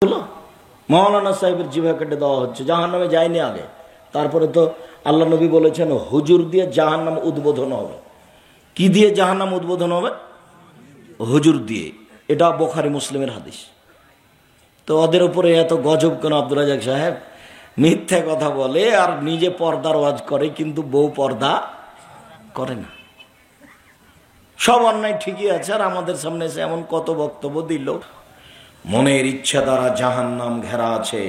হলো মৌলানা সাহেবের জিভা কেটে দেওয়া হচ্ছে, জাহান্নামে যায়নি আগে। তারপরে তো আল্লাহ নবী বলেছেন হুজুর দিয়ে জাহান্নাম উদ্বোধন হবে। কি দিয়ে জাহান্নাম উদ্বোধন হবে? হুজুর দিয়ে। এটা বুখারী মুসলিমের হাদিস। তো ওদের উপরে এত গজব কেন? আব্দুর রাজ্জাক সাহেব মিথ্যা কথা বলে আর নিজে পর্দার ওয়াজ করে, কিন্তু বউ পর্দা করে না। সব অন্যায় ঠিকই আছে, আর আমাদের সামনে এসে এমন কত বক্তব্য দিল। মনের ইচ্ছা দ্বারা জাহান্নাম ঘেরা আছে।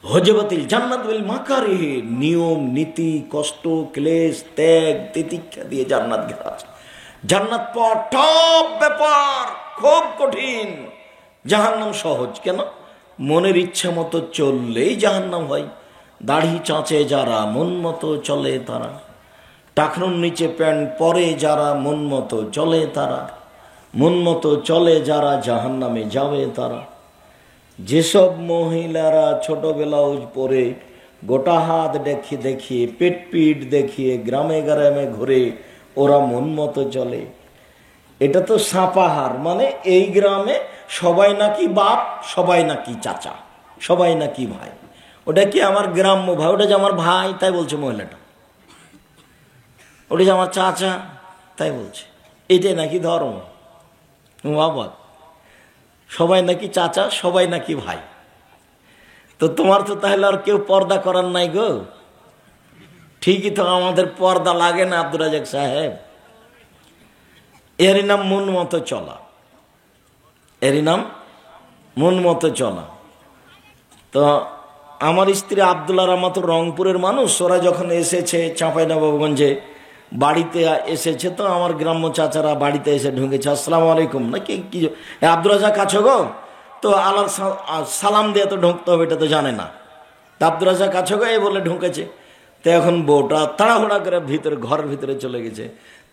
হজবতিল জান্নাত বিল মাকারিহ, নিয়ম নীতি কষ্ট ক্লেশ ত্যাগ তিতিক্ষা দিয়ে জান্নাত ঘেরা আছে। জান্নাত পাওয়া টপ ব্যাপার, খুব কঠিন। জাহান্নাম সহজ কেন? মনের ইচ্ছা মতো চললেই জাহান্নাম হয়। দাড়ি চাঁচে যারা মন মতো চলে তারা, টাকনুর নিচে প্যান্ট পরে যারা মন মতো চলে তারা, মন মতো চলে যারা জাহান্নামে যাবে তারা। যেসব মহিলারা ছোট ব্লাউজ পরে গোটা হাত দেখিয়ে দেখিয়ে পেট পিট দেখিয়ে গ্রামে গ্রামে ঘুরে ওরা মন মতো চলে, এটা তো সাপাহার। মানে এই গ্রামে সবাই নাকি বাপ, সবাই নাকি চাচা, সবাই নাকি ভাই। ওটা কি আমার গ্রাম্য ভাই? ওটা যে আমার ভাই তাই বলছে মহিলাটা। ওটা যে আমার চাচা তাই বলছে। এটাই নাকি ধর্ম? বাবা, সবাই নাকি চাচা, সবাই নাকি ভাই। তো তোমার তো তাহলে আর কেউ পর্দা করার নাই গো। ঠিকই তো, আমাদের পর্দা লাগে না আব্দুর রাজ্জাক সাহেব। এরই নাম মন মতো চলা, এরই নাম মন মতো চলা। তো আমার স্ত্রী আব্দুল্লাহ রহমত রংপুরের মানুষ, ওরা যখন এসেছে চাঁপাইনবাবগঞ্জে বাড়িতে এসেছে, তো আমার গ্রাম্য চাচারা বাড়িতে এসে ঢুকেছে। আসসালামু আলাইকুম, না কি আব্দুর রাজ্জাক আছো গো? তো আল্লাহ সালাম দিয়ে তো ঢুকতে হবে, এটা তো জানে না। তো আব্দুর রাজ্জাক আছো গো এই বলে ঢুকেছে। তো এখন বউটা তাড়াহুড়া করে ঘরের ভিতরে চলে গেছে।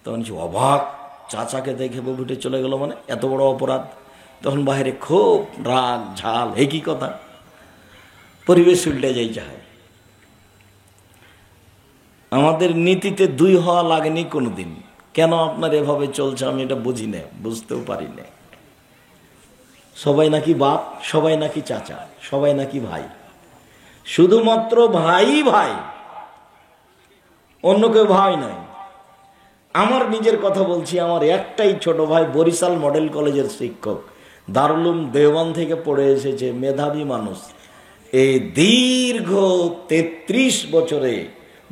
তখন অবাক, চাচাকে দেখে বউ ভিটে চলে গেল, মানে এত বড় অপরাধ। তখন বাইরে খুব রাগ ঝাল, এই কি কথা, পরিবেশ উল্টে যাই চায়। আমাদের নীতিতে দুই হওয়া লাগেনি কোনোদিন। কেন আপনার এভাবে চলছে আমি এটা বুঝি না, বুঝতেও পারি না। সবাই নাকি বাপ, সবাই নাকি চাচা, সবাই নাকি ভাই, শুধুমাত্র ভাই ভাই, অন্য কেউ ভাই নাই। আমার নিজের কথা বলছি, আমার একটাই ছোট ভাই বরিশাল মডেল কলেজের শিক্ষক, দারুল উলুম দেওবন্দ থেকে পড়ে এসেছে, মেধাবী মানুষ। এই দীর্ঘ 33 বছরে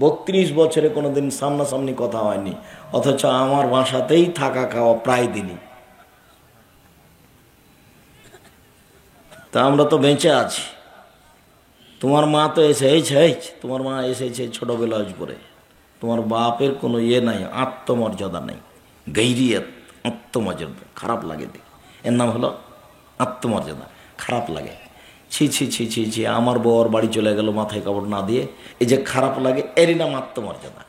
32 বছরে কোনোদিন সামনাসামনি কথা হয়নি, অথচ আমার বাসাতেই থাকা খাওয়া প্রায় দিনই। তা আমরা তো বেঁচে আছি। তোমার মা তো এসেছে, তোমার মা এসেছে ছোটবেলায় পরে। তোমার বাপের কোনো ইয়ে নাই, আত্মমর্যাদা নেই, গৈরিয়ত, আত্মমর্যাদা। খারাপ লাগে দেখি, এর নাম হলো আত্মমর্যাদা। খারাপ লাগে, ছি ছি ছি ছি ছি, আমার বউর বাড়ি চলে গেল মাথায় কাপড় না দিয়ে, এই যে খারাপ লাগে, এরই নাম আত্মমর্যাদা।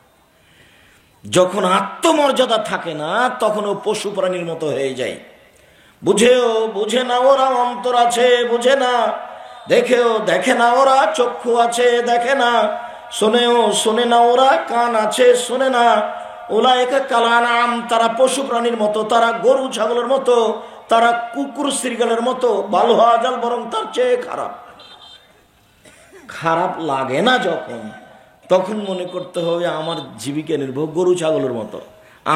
যখন আত্মমর্যাদা থাকে না, তখন ও পশু প্রাণীর মতো হয়ে যায়। বুঝেও বুঝে না ওরা অন্তর আছে, বুঝে না। দেখেও দেখে না ওরা চক্ষু আছে, দেখে না। শোনেও শোনে না ওরা কান আছে, শোনে না। উলাইকা কাল আনআম, তারা পশু প্রাণীর মতো, তারা গরু ছাগলের মতো, তারা কুকুর শৃগালের মতো। ভালো হওয়া যাল, বরং তার চেয়ে খারাপ। খারাপ লাগে না যখন, তখন মনে করতে হবে আমার জীবিকা নির্ভর গরু ছাগলের মতো।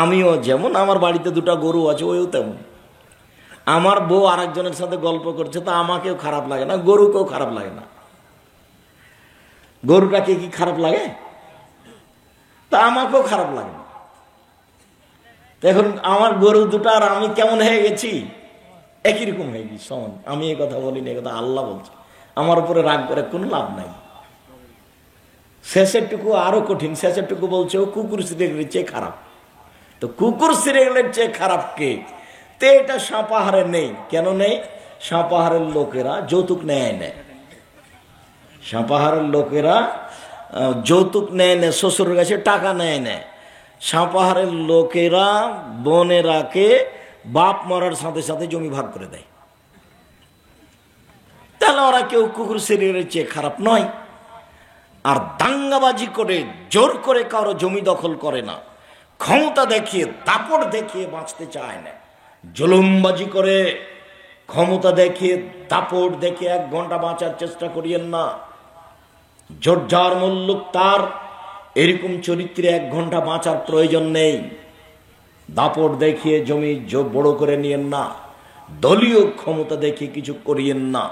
আমিও যেমন, আমার বাড়িতে 2টা গরু আছে, ওইও তেমন। আমার বউ আরেকজনের সাথে গল্প করছে, তা আমাকেও খারাপ লাগে না, গরুকেও খারাপ লাগে না। গরুটাকে কি খারাপ লাগে? তা আমাকেও খারাপ লাগে না। এখন আমার গরু 2টা আর আমি কেমন হয়ে গেছি? একই রকম হয়ে গেছি, সমান। আমি এই কথা বলিনি, কথা আল্লাহ বলছে। আমার উপরে রাগ করে কোনো লাভ নাই। শেষের টুকু আরো কঠিন, শেষের টুকু বলছে ও কুকুর সিরিয়ালের চেয়ে খারাপ। তো কুকুর সিরিয়ালের চেয়ে খারাপ কে? তো এটা সাপাহারে নেই। কেন নেই? সাপাহারের লোকেরা যৌতুক নেয় না। সাপাহারের লোকেরা যৌতুক নেয় না, শ্বশুরের কাছে টাকা নেয় না। সাপাহারের লোকেরা বোনেরাকে বাপ মরার সাথে সাথে জমি ভাগ করে দেয়। তাহলে ওরা কেউ কুকুর সিরিয়ালের চেয়ে খারাপ নয়। আর দাঙ্গাবাজি করে জোর করে কারো জমি দখল করে না, ক্ষমতা দেখিয়ে দাপট দেখিয়ে বাঁচতে চায় না। জুলুমবাজি করে ক্ষমতা দেখিয়ে, দাপট দেখে 1 ঘন্টা বাঁচার চেষ্টা করিয়েন না। জোরজার মুল্লুক তার এরকম চরিত্রে 1 ঘন্টা বাঁচার প্রয়োজন নেই। দাপট দেখিয়ে জমি বড় করে নিয়েন না, দলীয় ক্ষমতা দেখিয়ে কিছু করিয়েন না।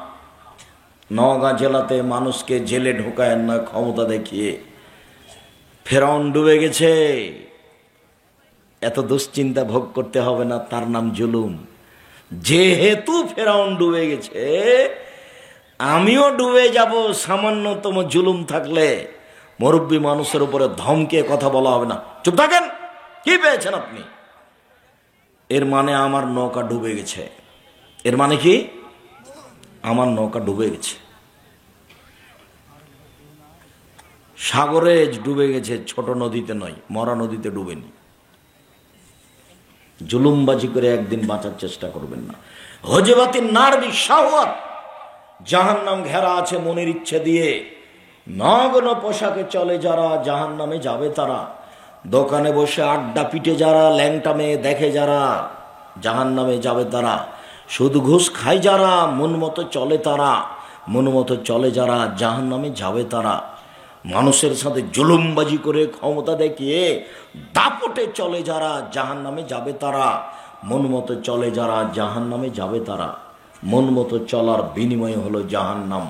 নওগাঁ জেলাতে মানুষকে জেলে ঢোকায়েন না ক্ষমতা দেখিয়ে। ফেরাউন ডুবে গেছে, এত দুশ্চিন্তা ভোগ করতে হবে না, তার নাম জুলুম। যেহেতু ফেরাউন ডুবে গেছে, আমিও ডুবে যাব সামান্যতম জুলুম থাকলে। মুরব্বী মানুষের উপরে ধমকে কথা বলা হবে না। চুপ থাকেন, কি পেয়েছেন আপনি? এর মানে আমার নৌকা ডুবে গেছে। এর মানে কি? আমার নৌকা ডুবে গেছে, সাগরে ডুবে গেছে, ছোট নদীতে নয়, মরা নদীতে ডুবেনি। জুলুমবাজি করে একদিন বাঁচার চেষ্টা করবেন না। হজবাতি নারবি শাহওয়াত, জাহান্নাম ঘেরা আছে মনের ইচ্ছে দিয়ে। নগ্ন পোশাকে চলে যারা, জাহান্নামে যাবে তারা। দোকানে বসে আড্ডা পিটে যারা, ল্যাংটা মেয়ে দেখে যারা, জাহান্নামে যাবে তারা। সুদ ঘুষ খায় যারা, মন মতো চলে তারা, মন মতো চলে যারা, জাহান্নামে যাবে তারা। মানুষের সাথে জুলুমবাজি করে ক্ষমতা দেখিয়ে দাপটে চলে যারা, জাহান্নামে যাবে তারা। মন মতো চলে যারা, জাহান্নামে যাবে তারা। মন মতো চলার বিনিময় হলো জাহান্নাম।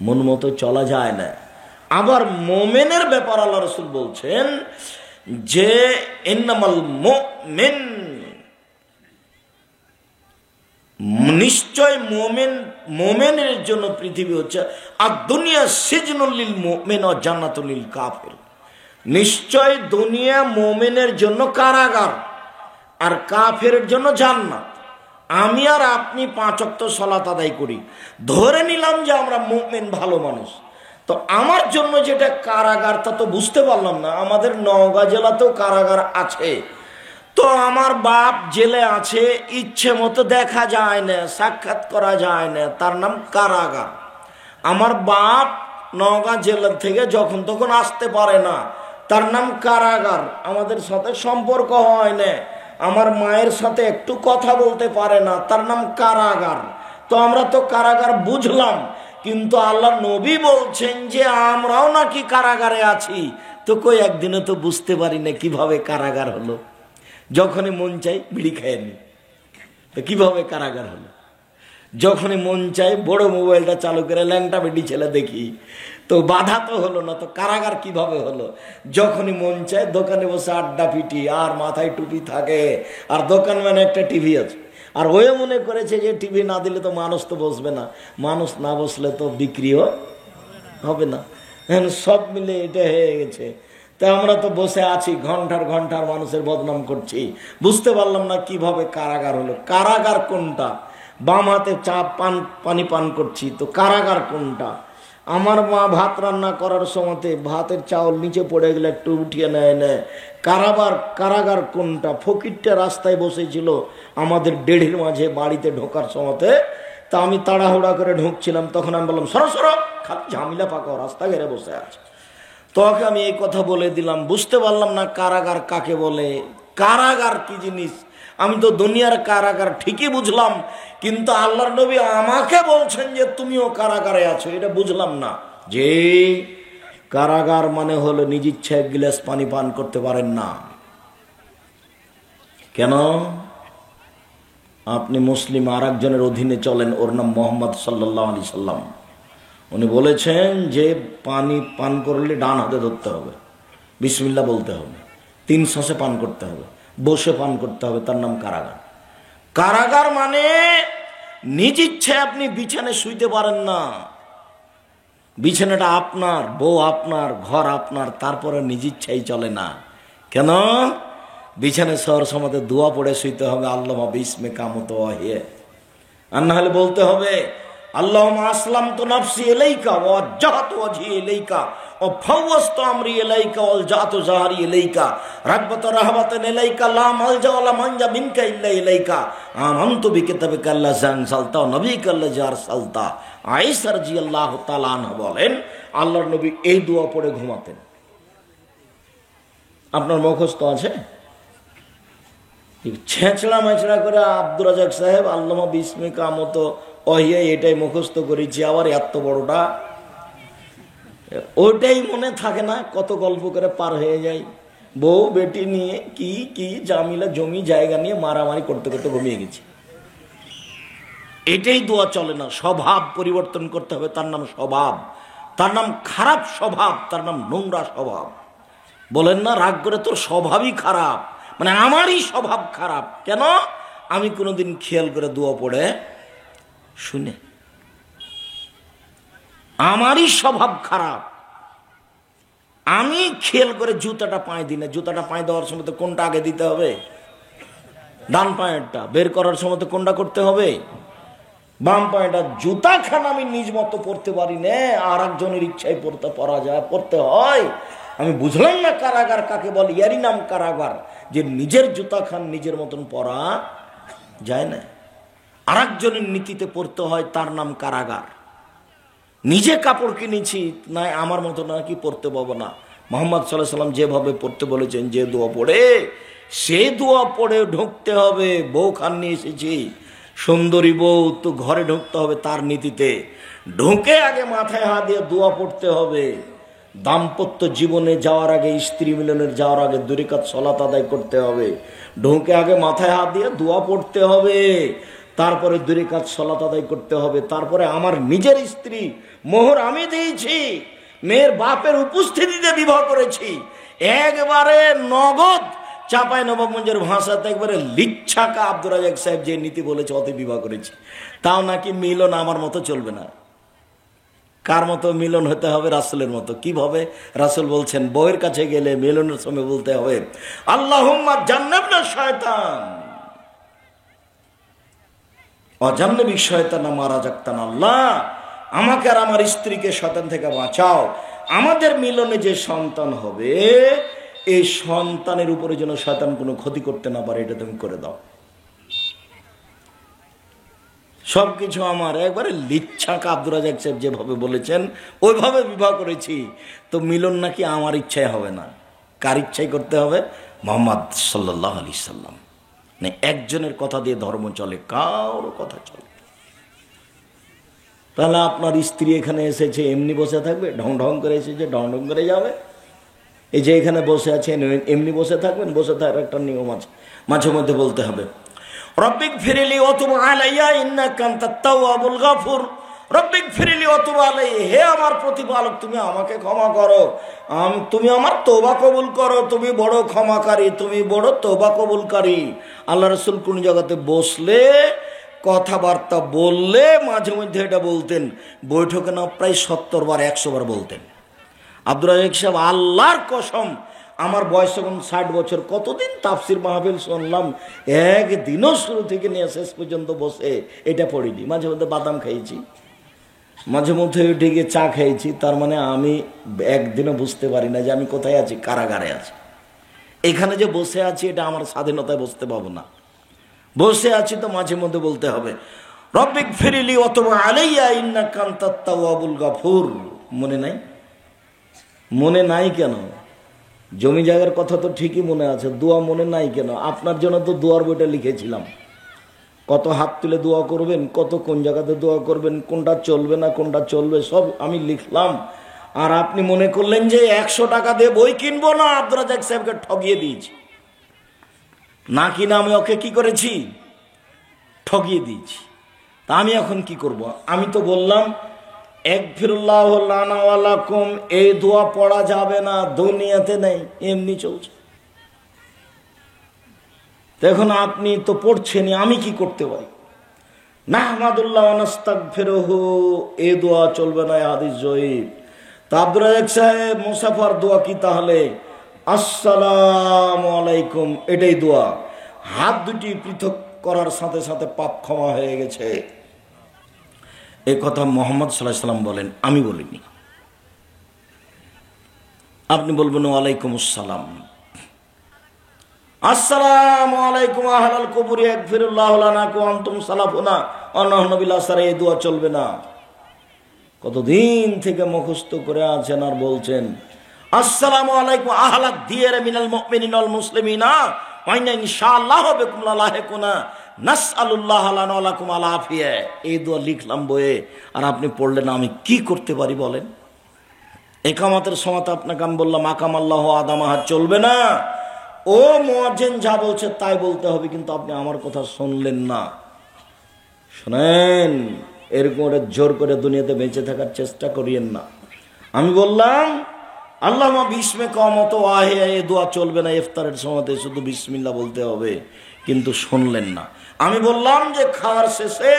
মন মতো চলা যায় না। আবার মোমেনের ব্যাপার আল্লাহ রাসূল বলছেন যে ইন্নামাল মুমিন, নিশ্চয় মোমেনের জন্য পৃথিবী হচ্ছে আর দুনিয়া সিজনুল লিল মুমিন ওয়া জান্নাতুল লিল কাফির। নিশ্চয় দুনিয়া মোমেনের জন্য কারাগার, আর কাফেরের জন্য জান্নাত। আমি আর আপনি 5 ওয়াক্ত সালাত আদায় করি, ধরে নিলাম যে আমরা মুমিন, ভালো মানুষ। তো আমার জন্য যেটা কারাগার তা তো বুঝতে পারলাম না। আমাদের নওগাঁ জেলাতেও কারাগার আছে। তো আমার বাপ জেলে আছে, ইচ্ছে মতো দেখা যায় না, সাক্ষাৎ করা যায় না, তার নাম কারাগার। আমার বাপ নওগাঁ জেলা থেকে যখন তখন আসতে পারে না, তার নাম কারাগার। আমাদের সাথে সম্পর্ক হয় না, আমার মায়ের সাথে একটু কথা বলতে পারে না, তার নাম কারাগার। তো আমরা তো কারাগার বুঝলাম, কিন্তু আল্লাহ নবী বলছেন যে আমরাও নাকি কারাগারে আছি। তো কই একদিনে তো বুঝতে পারি না কিভাবে কারাগার হলো। যখনই মন চাই বিড়ি খায়নি, তো কিভাবে কারাগার হলো? যখনই মন চাই বড় মোবাইলটা চালু করে ল্যাংটা বেটি ছেলে দেখি, তো বাধা তো হলো না, তো কারাগার কিভাবে হলো? যখনই মন চায় দোকানে বসে আড্ডা পিটি, আর মাথায় টুপি থাকে, আর দোকান মানে একটা টিভি আছে, আর ওয়ে মনে করেছে যে টিভি না দিলে তো মানুষ তো বসবে না, মানুষ না বসলে তো বিক্রিও হবে না। সব মিলে এটা হয়ে গেছে। তা আমরা তো বসে আছি ঘন্টার ঘন্টার, মানুষের বদনাম করছি। বুঝতে পারলাম না কিভাবে কারাগার হলো। কারাগার কোনটা? বাম হাতে চা পানি পান করছি, তো কারাগার কোনটা? আমার মা ভাত রান্না করার সময়তে ভাতের চাউল নিচে পড়ে গেলে একটু উঠিয়ে নেয়। কারাগার কোনটা? ফকিরটা রাস্তায় বসেছিল আমাদের দেড়ের মাঝে বাড়িতে ঢোকার সময়তে। তা আমি তাড়াহুড়া করে ঢুকছিলাম, তখন আমি বললাম সরো সরো, খালি ঝামেলা পাকাও, রাস্তা ঘেরে বসে আছে। তোকে আমি এই কথা বলে দিলাম। বুঝতে পারলাম না কারাগার কাকে বলে, কারাগার কি জিনিস। আমি তো দুনিয়ার কারাগার ঠিকই বুঝলাম, কিন্তু আল্লাহর নবী আমাকে বলছেন যে তুমিও কারাগারে আছো, এটা বুঝলাম না। যে কারাগার মানে হলো নিজ ইচ্ছা 1 গ্লাস পানি পান করতে পারেন না। কেন? আপনি মুসলিম, আর একজনের অধীনে চলেন, ওর নাম মোহাম্মদ সাল্লাল্লাহু আলাইহি সাল্লাম। উনি বলেছেন যে পানি পান করলে ডান হাতে ধরতে হবে, বিসমিল্লাহ বলতে হবে, 3 শ্বাসে পান করতে হবে, বসে পান করতে হবে, তার নাম কারাগার। কারাগার মানে নিজ ইচ্ছে আপনি বিছানায় শুইতে পারেন না। বিছানাটা আপনার, বউ আপনার, ঘর আপনার, তারপরে নিজ ইচ্ছাই চলে না। কেন? বিছানায় শহর সমাতে দোয়া পড়ে শুইতে হবে, আল্লাহুম্মা বিসমিকা মুতাওয়াহিয়া। আর না হলে বলতে হবে আল্লাহুম্মা আসলামতু নাফসি ইলাইকা ওয়া ওয়াজ্জাহতু ওয়াজহি ইলাইকা ওয়া ফাওয়াজতু আমরি ইলাইকা ওয়া আলজাতু যাহরি ইলাইকা রাগবাতান রাহবাতান ইলাইকা লা মালজা ওয়া লা মানজা মিনকা ইল্লা ইলাইকা আমানতু বিকিতাবিকা আল্লাযী আনসালতা ওয়া নবিয়িকা আল্লাযী আরসালতা। আয়েশা রাদিয়াল্লাহু তাআলা আনহা বলেন আল্লাহর নবী এই দোয়া পড়ে ঘুমাতেন। আপনার মুখস্থ আছে? ছেঁচড়া মেচড়া করে আব্দুর রাজাক সাহেব আল্লামা বিস্মিকা মতো অহিয়া এটাই মুখস্থ করেছি, আবার এত বড়টা ওটাই মনে থাকে না। কত গল্প করে পার হয়ে যায়। বউ বেটি নিয়ে কি কি জামিলা, জমি জায়গা নিয়ে মারামারি করতে করতে ঘুমিয়ে গেছি। এটাই দোয়া চলে না। স্বভাব পরিবর্তন করতে হবে। তার নাম স্বভাব, তার নাম খারাপ স্বভাব, তার নাম নোংরা স্বভাব। বলেন না রাগ করে তোর স্বভাবই খারাপ, মানে আমারই স্বভাব খারাপ। কেন? আমি কোনোদিন খেয়াল করে দোয়া পড়ে শুনে, আমারই স্বভাব খারাপ। আমি খেয়াল করে জুতাটা পায়ে দিই না। জুতাটা পায়ে দেওয়ার সময় তো কোনটা আগে দিতে হবে? ডান পায়েরটা। বের করার সময় তো কোনটা করতে হবে? বাম পায়েটা। জুতা খান আমি নিজ মতো পড়তে পারি না, আর একজনের ইচ্ছায় পড়া যায়, পড়তে হয়। আমি বুঝলাম না কারাগার কাকে বলে। ইয়ারই নাম কারাগার, যে নিজের জুতা খান নিজের মতন পড়া যায় না, আর একজনের নীতিতে পড়তে হয়, তার নাম কারাগার। নিজে কাপড় কিনেছি না, আমার মতো নাকি পড়তে পাবো না। মোহাম্মদ সাল্লাল্লাহু আলাইহি সাল্লাম যেভাবে পড়তে বলেছেন, যে দোয়া পড়ে, সে দোয়া পড়ে ঢুকতে হবে। বউ খান নিয়ে এসেছি, সুন্দরী বউ, তো ঘরে ঢুকতে হবে তার নীতিতে। ঢুকে আগে মাথায় হাত দিয়ে দোয়া পড়তে হবে। দাম্পত্য জীবনে যাওয়ার আগে, স্ত্রী মিলনের যাওয়ার আগে 2 রাকাত সালাত আদায় করতে হবে। ঢুকে আগে মাথায় হাত দিয়ে দোয়া পড়তে হবে, তারপরে 2 রাকাত সালাত আদায় করতে হবে। তারপরে আমার নিজের স্ত্রী, মোহর আমি দিয়েছি, মেয়ের বাপের উপস্থিতিতে বিবাহ করেছি, একবারে নগদ চাপাই নবাবগঞ্জের ভাষাতে একবারে লিচ্ছাকা আব্দুর রাজাক সাহেব যে নীতি বলেছে, অতি বিবাহ করেছি। তাও নাকি মিলন আমার মতো চলবে না। কার মতো মিলন হতে হবে? রাসূলের মতো। কিভাবে? রাসূল বলছেন, বউয়ের কাছে গেলে মিলনের সময় বলতে হবে, আল্লাহুম্মা জান্নাবনা শয়তান অজান্নবী শয়তানা মা রাযাকতানা। আল্লাহ, আমাকে আর আমার স্ত্রীকে শয়তান থেকে বাঁচাও। আমাদের মিলনে যে সন্তান হবে, এই সন্তানের উপরে যেন শয়তান কোনো ক্ষতি করতে না পারে, এটা তুমি করে দাও। সবকিছু আমার একবারে লিচ্ছাকা আব্দুর রাজাক সাহেব যেভাবে বলেছেন ওইভাবে বিবাহ করেছি। তো মিলন নাকি আমার ইচ্ছায় হবে না, কার ইচ্ছাই করতে হবে? মুহাম্মদ সাল্লাল্লাহু আলাইহি সাল্লাম। মানে একজনের কথা দিয়ে ধর্ম চলে, কারো কথা চলে। তাহলে আপনার স্ত্রী এখানে এসেছে, এমনি বসে থাকবে? ঢং ঢং করে এসেছে, ঢং ঢং করে যাবে? এই যে এখানে বসে আছেন, এমনি বসে থাকবেন? বসে থাকার একটা নিয়ম আছে, মাঝে মধ্যে বলতে হবে, রব্বিক ফিরিলি ওয়াতুব আলাইয়া ইন্নাকা আনতাত তাওয়াবুল গাফুর। রব্বিক ফিরিলি ওয়াতুব আলাইয়া, হে আমার প্রতিপালক, তুমি আমাকে ক্ষমা করো, তুমি আমার তওবা কবুল করো। তুমি বড় ক্ষমাকারী, তুমি বড় তওবা কবুলকারী। আল্লাহ রাসূল কোন জায়গাতে বসলে, কথাবার্তা বললে মাঝে মধ্যে এটা বলতেন। বৈঠকে না প্রায় 70 বার 100 বার বলতেন। আব্দুর রাজাক সাহেব, আল্লাহর কসম, আমার বয়স এখন 60 বছর, কতদিন তাফসির মাহফিল শুনলাম, একদিনও শুরু থেকে নিয়ে শেষ পর্যন্ত বসে এটা পড়িনি। মাঝে মধ্যে বাদাম খাইছি, মাঝে মধ্যে উঠে গিয়ে চা খাইছি। তার মানে আমি একদিনও বুঝতে পারি না যে আমি কোথায় আছি, কারাগারে আছি। এখানে যে বসে আছি, এটা আমার স্বাধীনতায় বসতে পাবো না। বসে আছি তো মাঝে মধ্যে বলতে হবে, রব্বিক ফিরিলি ওয়াতুব আলাইয়া ইন্নাকা আনতাত তাওয়াবুল গাফুর। মনে নাই? মনে নাই কেন? জমি জায়গার কথা তো ঠিকই মনে আছে, দোয়া মনে নাই কেন? আপনার জন্য তো দোয়ার বইটা লিখেছিলাম। কত হাত তুলে দোয়া করবেন, কত কোন জায়গাতে দোয়া করবেন, কোনটা চলবে না কোনটা চলবে, সব আমি লিখলাম। আর আপনি মনে করলেন যে 100 টাকা দিয়ে বই কিনবো না, আব্দুর রাজাক সাহেবকে ঠগিয়ে দিয়েছি। না কিনা আমি ওকে কি করেছি? ঠগিয়ে দিয়েছি। তা আমি এখন কি করব? আমি তো বললাম একফিরুল্লাহু লানা ওয়া লাকুম, এই দোয়া পড়া যাবে না, দুনিয়াতে নেই, এমনি চলছে। এখন আপনি তো পড়ছেনই, আমি কি করতে পারি? নাহমাদুল্লাহ ওয়া নাস্তাগফিরুহু, এই দোয়া চলবে না, হাদিস জয়ীফ। তা আব্দুর রাজাক সাহেব, মুসাফার দোয়া কি তাহলে? আসসালামু আলাইকুম, এটাই দোয়া। হাত দুটি পৃথক করার সাথে সাথে পাপ ক্ষমা হয়ে গেছে। এই কথা মুহাম্মদ সাল্লাল্লাহু আলাইহি সাল্লাম বলেন, আমি বলিনি। আপনি বলবেন ওয়ালাইকুম আসসালাম। আসসালামু আলাইকুম আহলাল কুবুরি ইয়াগফিরুল্লাহু লানা ওয়া আনতুম সালাফুনা ওয়া নাহনু বিল আসর, এই দোয়া চলবে না। কতদিন থেকে মুখস্থ করে আছেন আর বলছেন আসসালামু আলাইকুম আহলাদ দিয়ার মিনাল মুমিনিন ওয়াল মুসলিমিনা ওয়াইনা ইনশাআল্লাহ বিকুম লালাহিকুনা নাসআলুল্লাহ লানা ওয়া লাকুম আল আফিয়া। এই দোয়া লিখলাম বইয়ে, আর আপনি পড়লেন। আমি কি করতে পারি বলেন? ইকামতের সময় আপনাকে আমি বললাম আকামাল্লাহ আদামাহা, চলবে না। ও মুয়াজ্জিন যা বলছে তাই বলতে হবে, কিন্তু আপনি আমার কথা শুনলেন না। শোনেন, এরকম করে জোর করে দুনিয়াতে বেঁচে থাকার চেষ্টা করিয়েন না। আমি বললাম আল্লাহুম্মা বিসমিকা কামতু আহে, এই দোয়া চলবে না। ইফতারের সময়তে শুধু বিসমিল্লাহ বলতে হবে, কিন্তু শুনলেন না। আমি বললাম যে খাওয়ার শেষে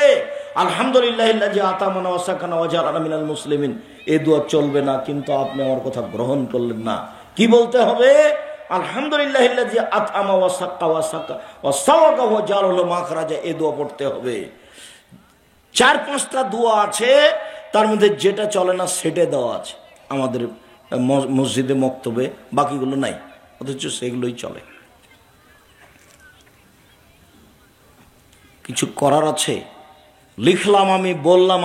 আলহামদুলিল্লাহিল্লাযী আতামানা ওয়া সাকানা ওয়া জাআলানা মিনাল মুসলিমিন, এই দোয়া চলবে না, কিন্তু আপনি আমার কথা গ্রহণ করলেন না। কি বলতে হবে? আলহামদুলিল্লাহিল্লাযী আতআমা ওয়া সাক্কা ওয়া সাকা ওয়া সাওয়াকা ওয়া জাআলাহু মাখরাজা, এই দোয়া পড়তে হবে। 4-5টা দোয়া আছে, তার মধ্যে যেটা চলে না সেটা দেওয়া আছে আমাদের মসজিদে মক্তবে, বাকিগুলো নাই, অথচ সেগুলোই চলে। কিছু করার আছে, লিখলাম, আমি বললাম,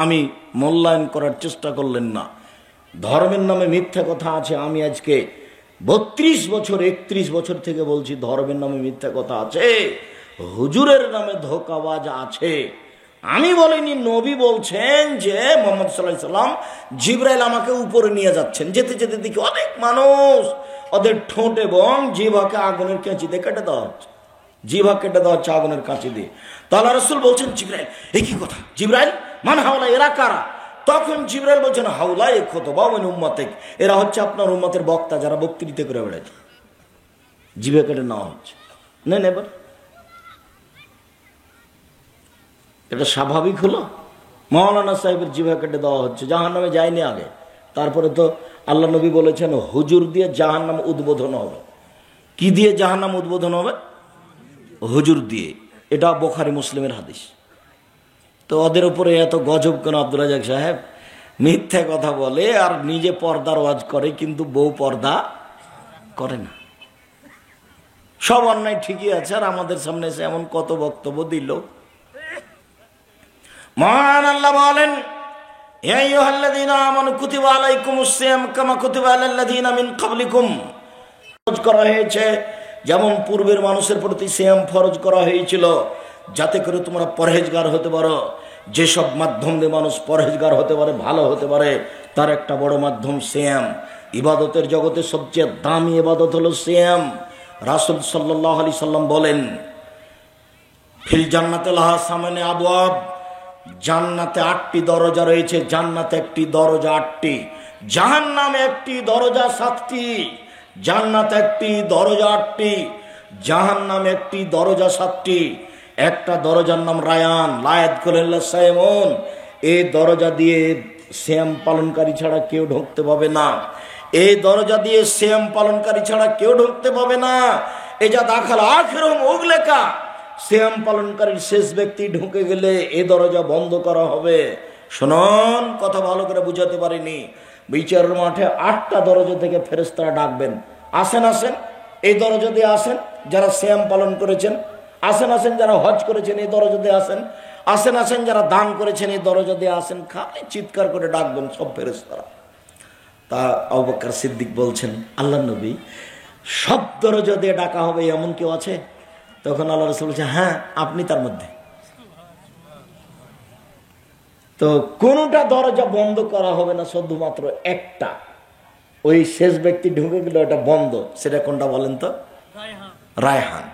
আমি মূল্যায়ন করার চেষ্টা করলেন না। ধর্মের নামে মিথ্যা কথা আছে। আমি আজকে 32 বছর 31 বছর থেকে বলছি ধর্মের নামে মিথ্যা কথা আছে, হুজুরের নামে ধোঁকাবাজ আছে। আমি বলিনি, নবী বলছেন যে মুহাম্মদ সাল্লাল্লাহু আলাইহি সাল্লাম জিবরাইল আমাকে উপরে নিয়ে যাচ্ছেন, যেতে যেতে দেখি অনেক মানুষ ওদের ঠোঁট এবং জিহ্বাকে আগুনের কাঁচি দিয়ে কেটে দেওয়া হচ্ছে, জিহ্বা কেটে দেওয়া হচ্ছে আগুনের কাঁচি দিয়ে। তাহলে রাসূল বলছেন জিবরাইল, এই কি কথা? জিবরাইল মান হাওলা, এরা কারা? তখন জিবরাইল বলছেন হাওলা এ খুতবা মিন উম্মতিক, এরা হচ্ছে আপনার উম্মতের বক্তা, যারা বক্তৃতা করে বেড়াচ্ছে। জিহ্বা কেটে নেওয়া হচ্ছে। নেন এবার, এটা স্বাভাবিক হলো? মাওলানা সাহেবের জিহ্বা কেটে দেওয়া হচ্ছে, জাহান্নামে যায়নি আগে। তারপরে তো আল্লাহ নবী বলেছেন হুজুর দিয়ে জাহান্নাম উদ্বোধন হবে। কি দিয়ে জাহান্নাম উদ্বোধন হবে? হুজুর দিয়ে। এটা বুখারী মুসলিমের হাদিস। তো ওদের উপরে এত গজব কেন আব্দুল রাজ্জাক সাহেব? মিথ্যা কথা বলে আর নিজে পর্দার ওয়াজ করে, কিন্তু বউ পর্দা করে না। সব অন্যায় ঠিকই আছে, আর আমাদের সামনে এসে এমন কত বক্তব্য দিল। মহান আল্লাহ বলেন ইয়া আইয়ুহাল্লাযীনা আমানু কুতিবা আলাইকুমুস সিয়াম কামা কুতিবা আলাল্লাযীনা মিন ক্বাবলিকুম, ফরজ করা হয়েছে যেমন পূর্বের মানুষের প্রতি সিয়াম ফরজ করা হয়েছিল, যাতে করে তোমরা পরহেজগার হতে পারো। যেসব মাধ্যম দিয়ে মানুষ পরহেজগার হতে পারে, ভালো হতে পারে, তার একটা বড় মাধ্যম সিয়াম। ইবাদতের জগতে সবচেয়ে দামি ইবাদত হলো সিয়াম। রাসূল সাল্লাল্লাহু আলাইহি সাল্লাম বলেন ফিল জান্নাতি লাহা সামানে আবওয়াব, জান্নাতে 8টি দরজা রয়েছে। জান্নাতে একটি দরজা 8টি, জাহান্নামে একটি দরজা 7টি। জান্নাতে একটি দরজা 8টি, জাহান্নামে একটি দরজা 7টি। একটা দরজার নাম রায়ান, লায়াত করেল্লা সাইমন। এই দরজা দিয়ে সিয়াম পালনকারী ছাড়া কেউ ঢুকতে পাবে না। এই দরজা দিয়ে সিয়াম পালনকারী ছাড়া কেউ ঢুকতে পাবে না। এই যা দাখাল আখিরুহুম উগলাকা, সিয়াম পালনকারীর শেষ ব্যক্তি ঢুকে গেলে এই দরজা বন্ধ করা হবে। শুনুন, কথা ভালো করে বুঝাতে পারিনি। বিচারের মাঠে 8টা দরজা থেকে ফেরেশতারা ডাকবেন, আসেন আসেন, এই দরজা দিয়ে আসেন যারা সিয়াম পালন করেছেন, আসেন আসেন যারা হজ করেছেন এই দরজা দিয়ে আসেন, আসেন আসেন যারা দান করেছেন এই দরজা দিয়ে আসেন। খালি চিৎকার করে ডাকবেন সব ফেরেশতারা। তা আবু বকর সিদ্দিক বলছেন আল্লাহ নবী, সব দরজা দিয়ে ডাকা হবে এমন কেউ আছে? তখন আল্লাহ রাসূল বলছে হ্যাঁ, আপনি তার মধ্যে। তো কোনটা দরজা বন্ধ করা হবে না, শুধুমাত্র একটা। ওই শেষ ব্যক্তি ঢুকে গেল, এটা বন্ধ। সেটা কোনটা বলেন তো? রায়হান।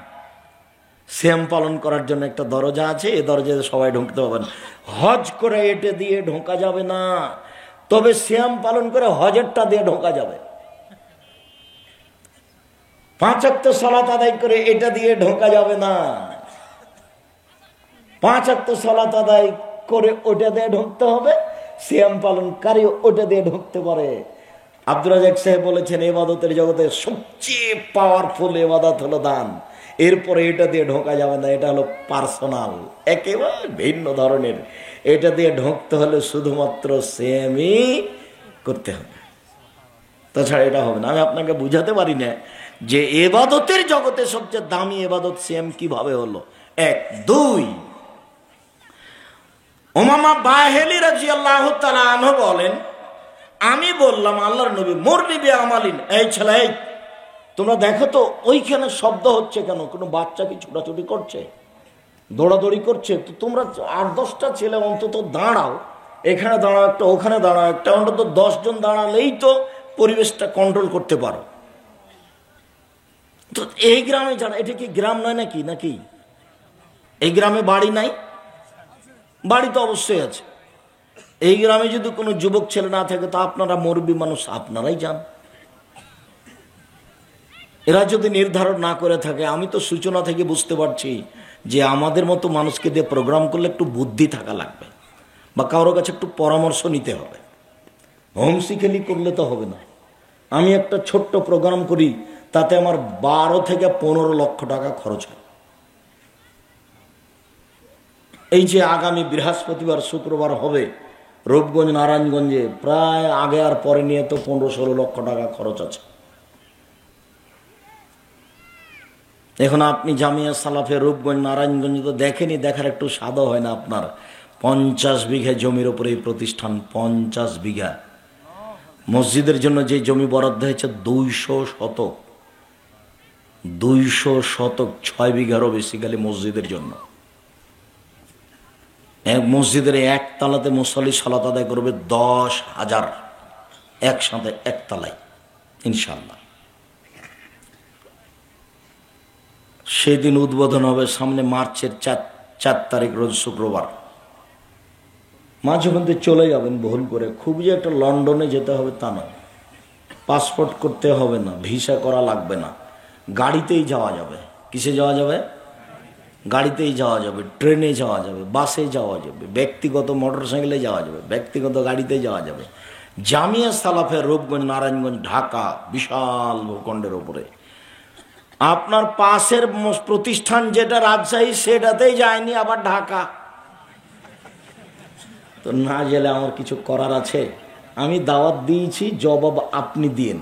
সিয়াম পালন করার জন্য একটা দরজা আছে, এই দরজায় সবাই ঢুকতে পারবেন। হজ করে এটা দিয়ে ঢোকা যাবে না, তবে সিয়াম পালন করে হজেরটা দিয়ে ঢোকা যাবে। 5 ওয়াক্ত সালাত আদায় করে এটা দিয়ে ঢোকা যাবে না। 5 ওয়াক্ত সালাত আদায় করে ওটা দিয়ে ঢুকতে হবে। সিয়াম পালনকারী ওটা দিয়ে ঢুকতে পারে। আব্দুর রাজ্জাক সাহেব বলেছেন ইবাদতের জগতে সবচেয়ে পাওয়ারফুল ইবাদত হলো দান। এরপরে এটা দিয়ে ঢোকা যাবে না, এটা হলো পার্সোনাল, একেবারে ভিন্ন ধরনের। এটা দিয়ে ঢুকতে হলে শুধুমাত্র সিয়ামই করতে হবে, তাছাড়া এটা হবে না। আমি আপনাকে বুঝাতে পারি না যে ইবাদতের জগতে সবচেয়ে দামি ইবাদত সিয়াম কিভাবে হলো। 1 2 উমামা বাহিলি রাদিয়াল্লাহু তাআলা আনহু বলেন আমি বললাম আল্লাহর নবী মুরনি বি আমালিন, এই ছেলে তোমরা দেখো তো ওইখানে শব্দ হচ্ছে কেন? কোনো বাচ্চা কি ছোটাছুটি করছে, দৌড়াদৌড়ি করছে? তো তোমরা 8-10টা ছেলে অন্তত দাঁড়াও, এখানে দাঁড়াও একটা, ওখানে দাঁড়াও একটা, অন্তত 10 জন দাঁড়ালেই তো পরিবেশটা কন্ট্রোল করতে পারো। তো এই গ্রামে যারা, এটা কি গ্রাম নয় নাকি? নাকি এই গ্রামে বাড়ি নাই? বাড়ি তো অবশ্যই আছে। এই গ্রামে যদি কোনো যুবক ছেলে না থাকে, তো আপনারা মুরব্বী মানুষ, আপনারাই যান। এরা যদি নির্ধারণ না করে থাকে, আমি তো সূচনা থেকে বুঝতে পারছি যে আমাদের মতো মানুষকে দিয়ে প্রোগ্রাম করলে একটু বুদ্ধি থাকা লাগবে, বা কারোর কাছে একটু পরামর্শ নিতে হবে। হোমসিকেলি করলে তো হবে না। আমি একটা ছোট্ট প্রোগ্রাম করি, তাতে আমার 12 থেকে 15 লক্ষ টাকা খরচ হয়। এই যে আগামী বৃহস্পতিবার শুক্রবার হবে রূপগঞ্জ নারায়ণগঞ্জে, প্রায় আগে আর পরে নিয়ে তো 15-16 লক্ষ টাকা খরচ আছে। এখন আপনি জামিয়া সালাফে রূপগঞ্জ নারায়ণগঞ্জ তো দেখেনি, দেখার একটু স্বাদও হয় না আপনার। 50 বিঘা জমির উপরে এই প্রতিষ্ঠান, 50 বিঘা। মসজিদের জন্য যে জমি বরাদ্দ হয়েছে 200 শতক, 200 শতক, 6 বিঘারও বেশি খালি মসজিদের জন্য। এক মসজিদের একতলাতে মুসল্লি সালাত আদায় করবে 10,000 একসাথে, একতলায় ইনশাল্লাহ। সেদিন উদ্বোধন হবে সামনে মার্চের 4 তারিখ, রোজ শুক্রবার। মাঝে মধ্যে চলে যাবেন ভুল করে, খুব যে একটা লন্ডনে যেতে হবে তা নয়, পাসপোর্ট করতে হবে না, ভিসা করা লাগবে না, গাড়িতেই যাওয়া যাবে। কিসে যাওয়া যাবে? গাড়িতেই যাওয়া যাবে, ট্রেনে যাওয়া যাবে, বাসে যাওয়া যাবে, ব্যক্তিগত মোটরসাইকেলে যাওয়া যাবে, ব্যক্তিগত গাড়িতে যাওয়া যাবে। জামিয়া সালাফের রূপগঞ্জ নারায়ণগঞ্জ ঢাকা, বিশাল ভূখণ্ডের উপরে। আপনার পাশের প্রতিষ্ঠান যেটা রাজশাহী, সেটাতেই যায়নি, আবার ঢাকা। তো না গেলে আমার কিছু করার আছে? আমি দাওয়াত দিয়েছি, জবাব আপনি দিয়েন।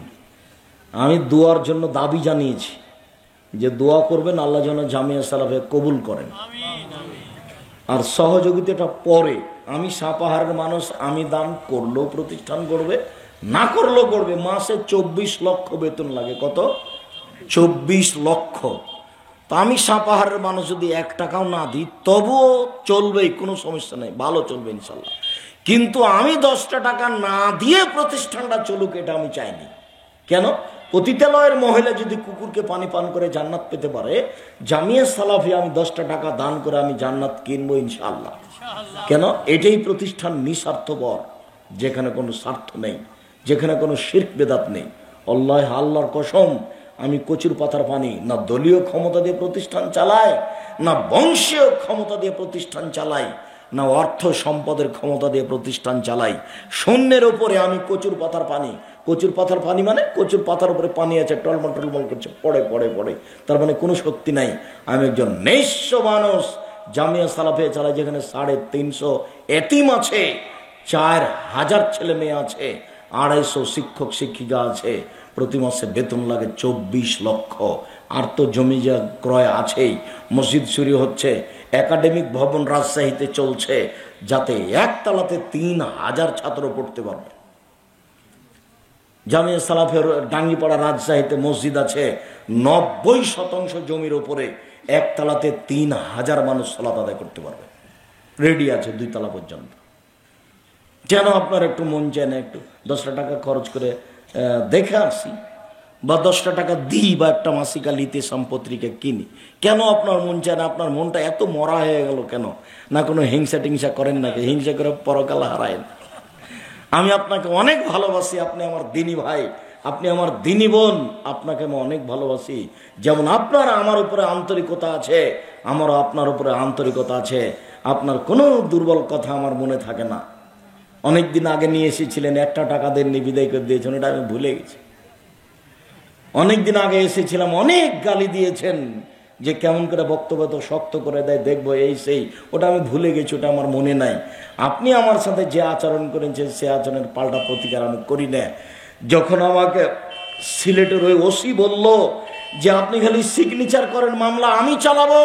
আমি দোয়ার জন্য দাবি জানিয়েছি যে দোয়া করবেন, আল্লাহ যেন জামিয়া সালাফে কবুল করেন। আর সহযোগিতাটা পরে। আমি সাপাহারের মানুষ, আমি দান করলেও প্রতিষ্ঠান করবে, না করলেও করবে। মাসে 24 লক্ষ বেতন লাগে। কত? 24 লক্ষ। তো আমি সাপাহারের মানুষ যদি 1 টাকাও না দিই, তবুও চলবেই, কোনো সমস্যা নেই, ভালো চলবে ইনশাল্লাহ। কিন্তু আমি 10টা টাকা না দিয়ে প্রতিষ্ঠানটা চলুক, এটা আমি চাইনি। কেন? পতিতালয়ের মহিলা যদি কুকুরকে পানি পান করে জান্নাত পেতে পারে, জামিয়া সালাফি আমি 10টা টাকা দান করে আমি জান্নাত কিনবো ইনশাআল্লাহ। কেন? এটাই প্রতিষ্ঠান নিঃস্বার্থপর, যেখানে কোনো স্বার্থ নেই, যেখানে কোনো শিরক বেদাত নেই। আল্লাহর কসম, আমি কচুর পাতার পানি না দলীয় ক্ষমতা দিয়ে প্রতিষ্ঠান চালাই, না বংশীয় ক্ষমতা দিয়ে প্রতিষ্ঠান চালাই, না অর্থ সম্পদের ক্ষমতা দিয়ে প্রতিষ্ঠান চালাই। শূন্যের উপরে আমি কচুর পাতার পানি। কচুর পাতার পানি মানে কচুর পাতার উপরে পানি আছে, টলমল টলমল করছে, পড়ে পড়ে পড়ে, তার মানে কোনো শক্তি নাই। আমি একজন নিঃস্ব মানুষ, জামিয়া সালাফে চালাই, যেখানে 350 এতিম আছে, 4000 ছেলে মেয়ে আছে, 250 শিক্ষক শিক্ষিকা আছে, প্রতি মাসে বেতন লাগে 24 লক্ষ। আর তো জমি যা ক্রয় আছেই, মসজিদ শুরু হচ্ছে, একাডেমিক ভবন রাজশাহীতে চলছে, যাতে একতলাতে 3000 ছাত্র পড়তে পারবে। জামিয়া সালাফের ডাঙ্গিপাড়া রাজশাহীতে মসজিদ আছে, 90% জমির উপরে, একতলাতে 3000 মানুষ সালাত আদায় করতে পারবে, রেডি আছে 2 তলা পর্যন্ত। যেন আপনার একটু মন চায় না একটু 10টা টাকা খরচ করে দেখে আসি, বা 10টা টাকা দিই, বা একটা মাসিকা লিতে সম্পত্রিকা কিনি? কেন আপনার মন চায় না? আপনার মনটা এত মরা হয়ে গেল কেন? না কোনো হিংসা টিংসা করেন নাকি? হিংসা করে পরকাল হারায়েন। আমি আপনাকে অনেক ভালোবাসি, আপনি আমার দিনী ভাই, আপনি আমার দিনী বোন, আপনাকে আমি অনেক ভালোবাসি। যেমন আপনার আমার উপরে আন্তরিকতা আছে, আমারও আপনার উপরে আন্তরিকতা আছে। আপনার কোনো দুর্বল কথা আমার মনে থাকে না। অনেকদিন আগে নিয়ে এসেছিলেন, 1টা টাকা দেননি, বিদায় করে দিয়েছেন, ওটা আমি ভুলে গেছি। অনেকদিন আগে এসেছিলাম, অনেক গালি দিয়েছেন যে কেমন করে বক্তব্য তো শক্ত করে দেয়, দেখবো এই সেই, ওটা আমি ভুলে গেছি, ওটা আমার মনে নাই। আপনি আমার সাথে যে আচরণ করেছেন, সে আচরণের পাল্টা প্রতিকার আমি করি না। যখন আমাকে সিলেটের ওই ওসি বলল যে আপনি খালি সিগনেচার করেন, মামলা আমি চালাবো,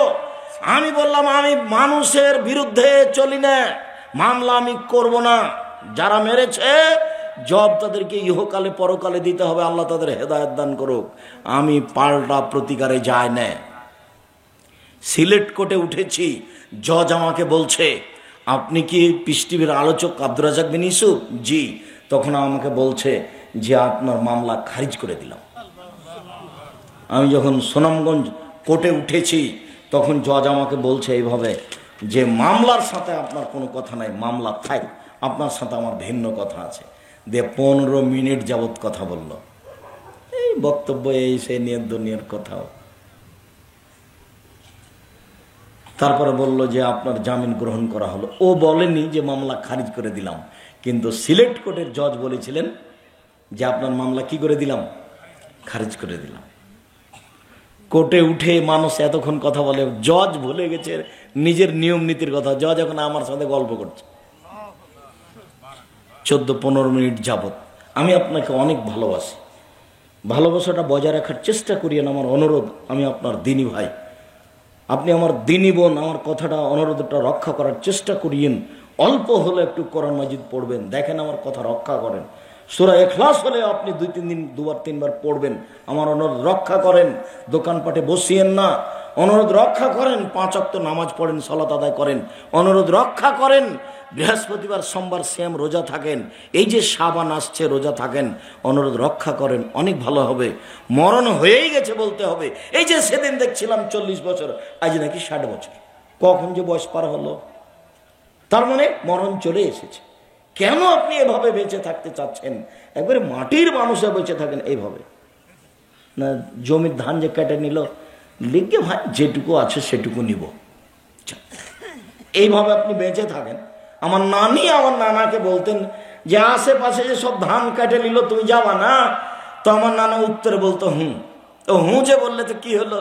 আমি বললাম আমি মানুষের বিরুদ্ধে চলি না, মামলা আমি করব না। যারা মেরেছে জব তাদেরকে ইহকালে পরকালে দিতে হবে, আল্লাহ তাদের হেদায়েত দান করুক। আমি পাল্টা প্রতিকারে যাই না। সিলেট কোর্টে উঠেছি, জজ আমাকে বলছে, আপনি কি পিস টিভির আলোচক আব্দুর রাজ্জাক বিন ইউসুফ? জি। তখন আমাকে বলছে যে আপনার মামলা খারিজ করে দিলাম। আমি যখন সুনামগঞ্জ কোর্টে উঠেছি তখন জজ আমাকে বলছে এইভাবে যে মামলার সাথে আপনার কোনো কথা নাই, মামলা থাক, আপনার সাথে আমার ভিন্ন কথা আছে। দিয়ে 15 মিনিট যাবৎ কথা বলল, এই বক্তব্য এই সেই নিয়ে দুনিয়ার কথাও। তারপরে বলল যে আপনার জামিন গ্রহণ করা হলো। ও বলেনি যে মামলা খারিজ করে দিলাম, কিন্তু সিলেট কোর্টের জজ বলেছিলেন যে আপনার মামলা কি করে দিলাম, খারিজ করে দিলাম। কোর্টে উঠে মানুষ এতক্ষণ কথা বলে, জজ ভুলে গেছে নিজের নিয়ম নীতির কথা। জজ এখন আমার সাথে গল্প করছে 14-15 মিনিট যাবত। আমি আপনাকে অনেক ভালোবাসি, ভালোবাসাটা বজায় রাখার চেষ্টা করিয়েন, আমার অনুরোধ। আমি আপনার দিনী ভাই, আপনি আমার দিনী বোন, আমার কথাটা অনুরোধটা রক্ষা করার চেষ্টা করিয়েন। অল্প হলে একটু কোরআন মাজিদ পড়বেন, দেখেন আমার কথা রক্ষা করেন। সূরা ইখলাস হলে আপনি 2-3 দিন 2-3 বার পড়বেন, আমার অনুরোধ রক্ষা করেন। দোকানপাটে বসিয়েন না, অনুরোধ রক্ষা করেন। 5 ওয়াক্ত নামাজ পড়েন, সালাত আদায় করেন, অনুরোধ রক্ষা করেন। বৃহস্পতিবার সোমবার শ্যাম রোজা থাকেন, এই যে শাবান আসছে রোজা থাকেন, অনুরোধ রক্ষা করেন, অনেক ভালো হবে। মরণ হয়েই গেছে বলতে হবে। এই যে সেদিন দেখছিলাম 40 বছর, আজ নাকি 60 বছর, কখন যে বয়স পার হলো, তার মানে মরণ চলে এসেছে। কেন আপনি এভাবে বেঁচে থাকতে চাচ্ছেন? একবারে মাটির মানুষে বেঁচে থাকেন এইভাবে না। জমির ধান যে কেটে নিল, লিখে ভাই যেটুকু আছে সেটুকু নিব, এইভাবে আপনি বেঁচে থাকেন। আমার নানি আমার নানাকে বলতেন যে আশেপাশে যে সব ধান কেটে নিল তুমি যাবা না? তো আমার নানা উত্তরে বলতো হুঁ। তো হুঁ যে বললে তো কি হলো?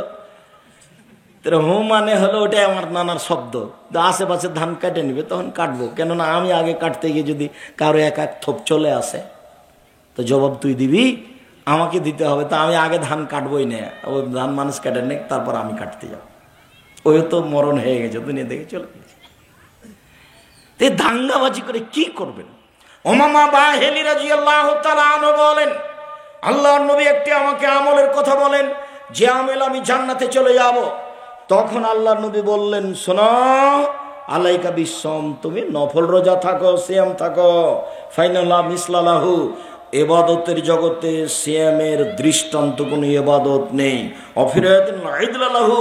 হু মানে হলো ওটাই আমার নানার শব্দ। আশেপাশে ধান কেটে নিবে তখন কাটবো, কেননা আমি আগে কাটতে গিয়ে যদি কারো এক থোপ চলে আসে তো জবাব তুই দিবি, আমাকে দিতে হবে। তা আমি আগে ধান কাটবই না, ওই ধান মানুষ কেটে নেই, তারপর আমি কাটতে যাব। ওই তো মরণ হয়ে গেছে, দুনিয়া দেখে চলে গেছে। দাঙ্গাবাজি করে কি করবেন? ওমামা বাহেলি রাদিয়াল্লাহু তাআলা আনহু বলেন, আল্লাহর নবী একটি আমাকে আমলের কথা বলেন যে আমল আমি জান্নাতে চলে যাব। তখন আল্লাহর নবী বললেন, শোনো, আলাইকা বিসম, তুমি নফল রোজা থাকো, সিয়াম থাকো, ফাইনালা মিসলালাহু, ইবাদতের জগতে সিয়ামের দৃষ্টান্ত কোনো ইবাদত নেই। অফিরায়াতিন আইদলাহু,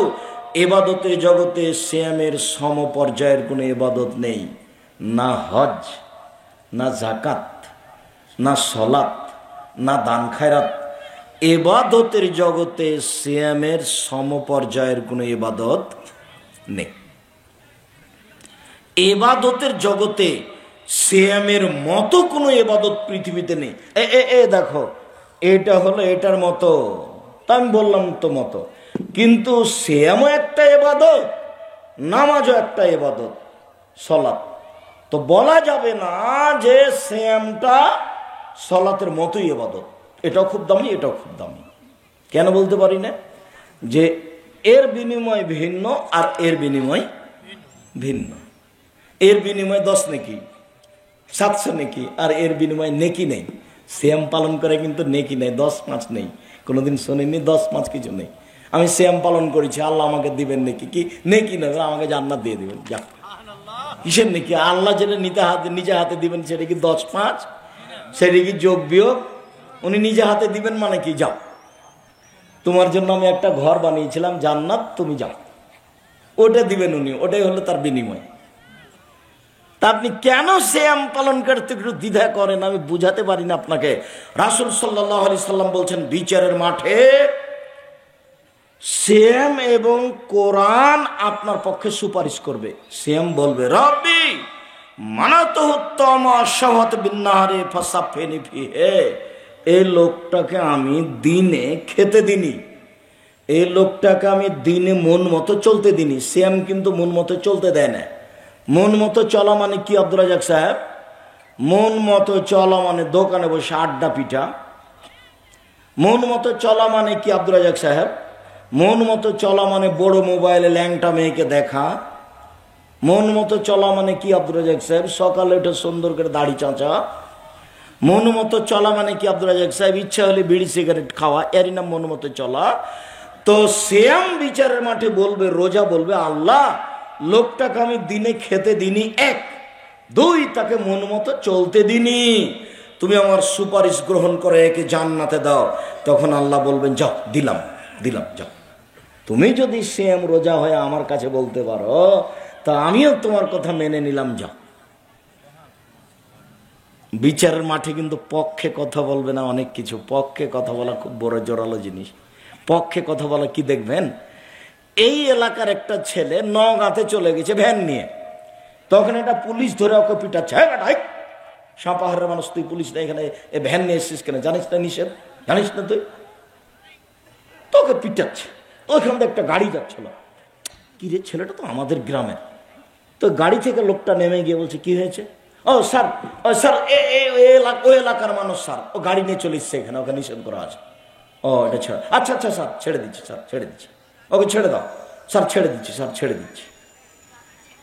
ইবাদতের জগতে সিয়ামের সমপর্যায়ের কোনো ইবাদত নেই। না হজ, না যাকাত, না সলাত, না দান খায়রাত, ইবাদতের জগতে সিয়ামের সমপর্যায়ের কোনো ইবাদত নেই। ইবাদতের জগতে সিয়ামের মতো কোনো ইবাদত পৃথিবীতে নেই। দেখো, এটা হলো এটার মতো, তা আমি বললাম তো মতো, কিন্তু সিয়ামও একটা ইবাদত, নামাজও একটা ইবাদত, সলাত। তো বলা যাবে না যে সিয়ামটা সলাতের মতোই ইবাদত, এটাও খুব দামি, এটাও খুব দামি। কেন বলতে পারি না? যে এর বিনিময় ভিন্ন আর এর বিনিময় ভিন্ন। এর বিনিময় 10 নেকি, 700 নেকি, আর এর বিনিময় নেকি নেই। সিয়াম পালন করে কিন্তু নেকি নেই, 10-5 নেই। কোনোদিন শোনেননি 10-5 কিছু নেই। আমি সিয়াম পালন করেছি, আল্লাহ আমাকে দিবেন নেকি? কি নেকি নেই, আমাকে জান্নাত দিয়ে দিবেন। যা, কিসের নেকি? আল্লাহ যেটা নিজে হাতে দিবেন সেটা কি 10-5? সেটা কি যোগ বিয়োগ? উনি নিজে হাতে দিবেন মানে কি? যাও, তোমার জন্য আমি একটা ঘর বানিয়েছিলাম জান্নাত, তুমি যাও, ওটা দিবেন উনি, ওটাই হলো তার বিনিময়। তা আপনি কেন সিয়াম পালন করতে একটু দ্বিধা করেন? আমি বুঝাতে পারি না আপনাকে। রাসূল সাল্লাল্লাহু আলাইহি সাল্লাম বলছেন, বিচারের মাঠে সিয়াম এবং কোরআন আপনার পক্ষে সুপারিশ করবে। সিয়াম বলবে, রব্বি মানাতুহুত্তম শাওয়াত বিন্নাহারে ফাসাফিনি ফিহে, এই লোকটাকে আমি দিনে খেতে দিনি, এই লোকটাকে আমি দিনে মন মতো চলতে দিনি। সিয়াম কিন্তু মন মতো চলতে দেয় না। মন মতো চলা মানে কি আব্দুর রাজ্জাক সাহেব? মন মতো চলা মানে দোকানে বসে আড্ডা পিঠা। মন মতো চলা মানে কি আব্দুর রাজ্জাক সাহেব? মন মতো চলা মানে বড় মোবাইলে ল্যাংটা মেয়েকে দেখা। মন মতো চলা মানে কি আব্দুর রাজ্জাক সাহেব? সকালে উঠে সুন্দর করে দাড়ি চাঁচা, মনমতো চলা মানে কি আব্দুল রাজ্জাক সাহেব? ইচ্ছা হলে বিড়ি সিগারেট খাওয়া, এরই নাম মনমতো চলা। তো সিয়াম বিচারের মাঠে বলবে, রোজা বলবে, আল্লাহ লোকটাকে আমি দিনে খেতে দিনি, 1, 2 তাকে মনমতো চলতে দিনি, তুমি আমার সুপারিশ গ্রহণ করে একে জান্নাতে দাও। তখন আল্লাহ বলবেন, যাও, দিলাম দিলাম, যাও। তুমি যদি সিয়াম রোজা হয়ে আমার কাছে বলতে পারো, তা আমিও তোমার কথা মেনে নিলাম, যাও। বিচারের মাঠে কিন্তু পক্ষে কথা বলবে না, অনেক কিছু। পক্ষে কথা বলা খুব বড় জোরালো জিনিস। পক্ষে কথা বলা কি দেখবেন, এই এলাকার একটা ছেলে নওগাঁতে চলে গেছে ভ্যান নিয়ে, তখন একটা পুলিশ ধরে ওকে পিটাচ্ছে, সাপাহারের মানুষ, তুই পুলিশ না, এখানে ভ্যান নিয়ে এসেছিস কেন, জানিস না নিষেধ, জানিস না তুই? তোকে পিটাচ্ছে। ওইখান থেকে একটা গাড়ি যাচ্ছিল, কি রে, ছেলেটা তো আমাদের গ্রামের। তো গাড়ি থেকে লোকটা নেমে গিয়ে বলছে, কি হয়েছে? ও স্যার, স্যার ওই এলাকার মানুষ স্যার, ও গাড়ি নিয়ে চলে এসছে এখানে, ওকে নিষেধ করা আছে। ও এটা ছেড়ে, আচ্ছা আচ্ছা স্যার ছেড়ে দিচ্ছি, স্যার ছেড়ে দিচ্ছি, ওকে ছেড়ে দাও স্যার, ছেড়ে দিচ্ছি স্যার, ছেড়ে দিচ্ছি।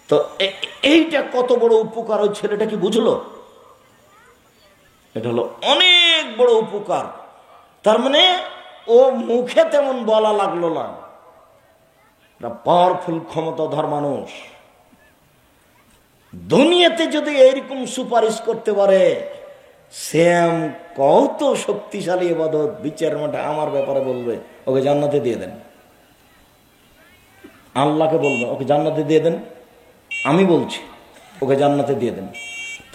তো এইটা কত বড় উপকার ওই ছেলেটা কি বুঝলো? এটা হলো অনেক বড় উপকার। তার মানে ও মুখে তেমন বলা লাগলো না, পাওয়ারফুল ক্ষমতাধর মানুষ। দুনিয়াতে যদি এইরকম সুপারিশ করতে পারে, শ্যাম কত শক্তিশালী ইবাদত, বিচারের মাঠে আমার ব্যাপারে বলবে, ওকে জান্নাতে দিয়ে দেন। আল্লাহকে বলবে, ওকে জান্নাতে দিয়ে দেন, আমি বলছি ওকে জান্নাতে দিয়ে দেন।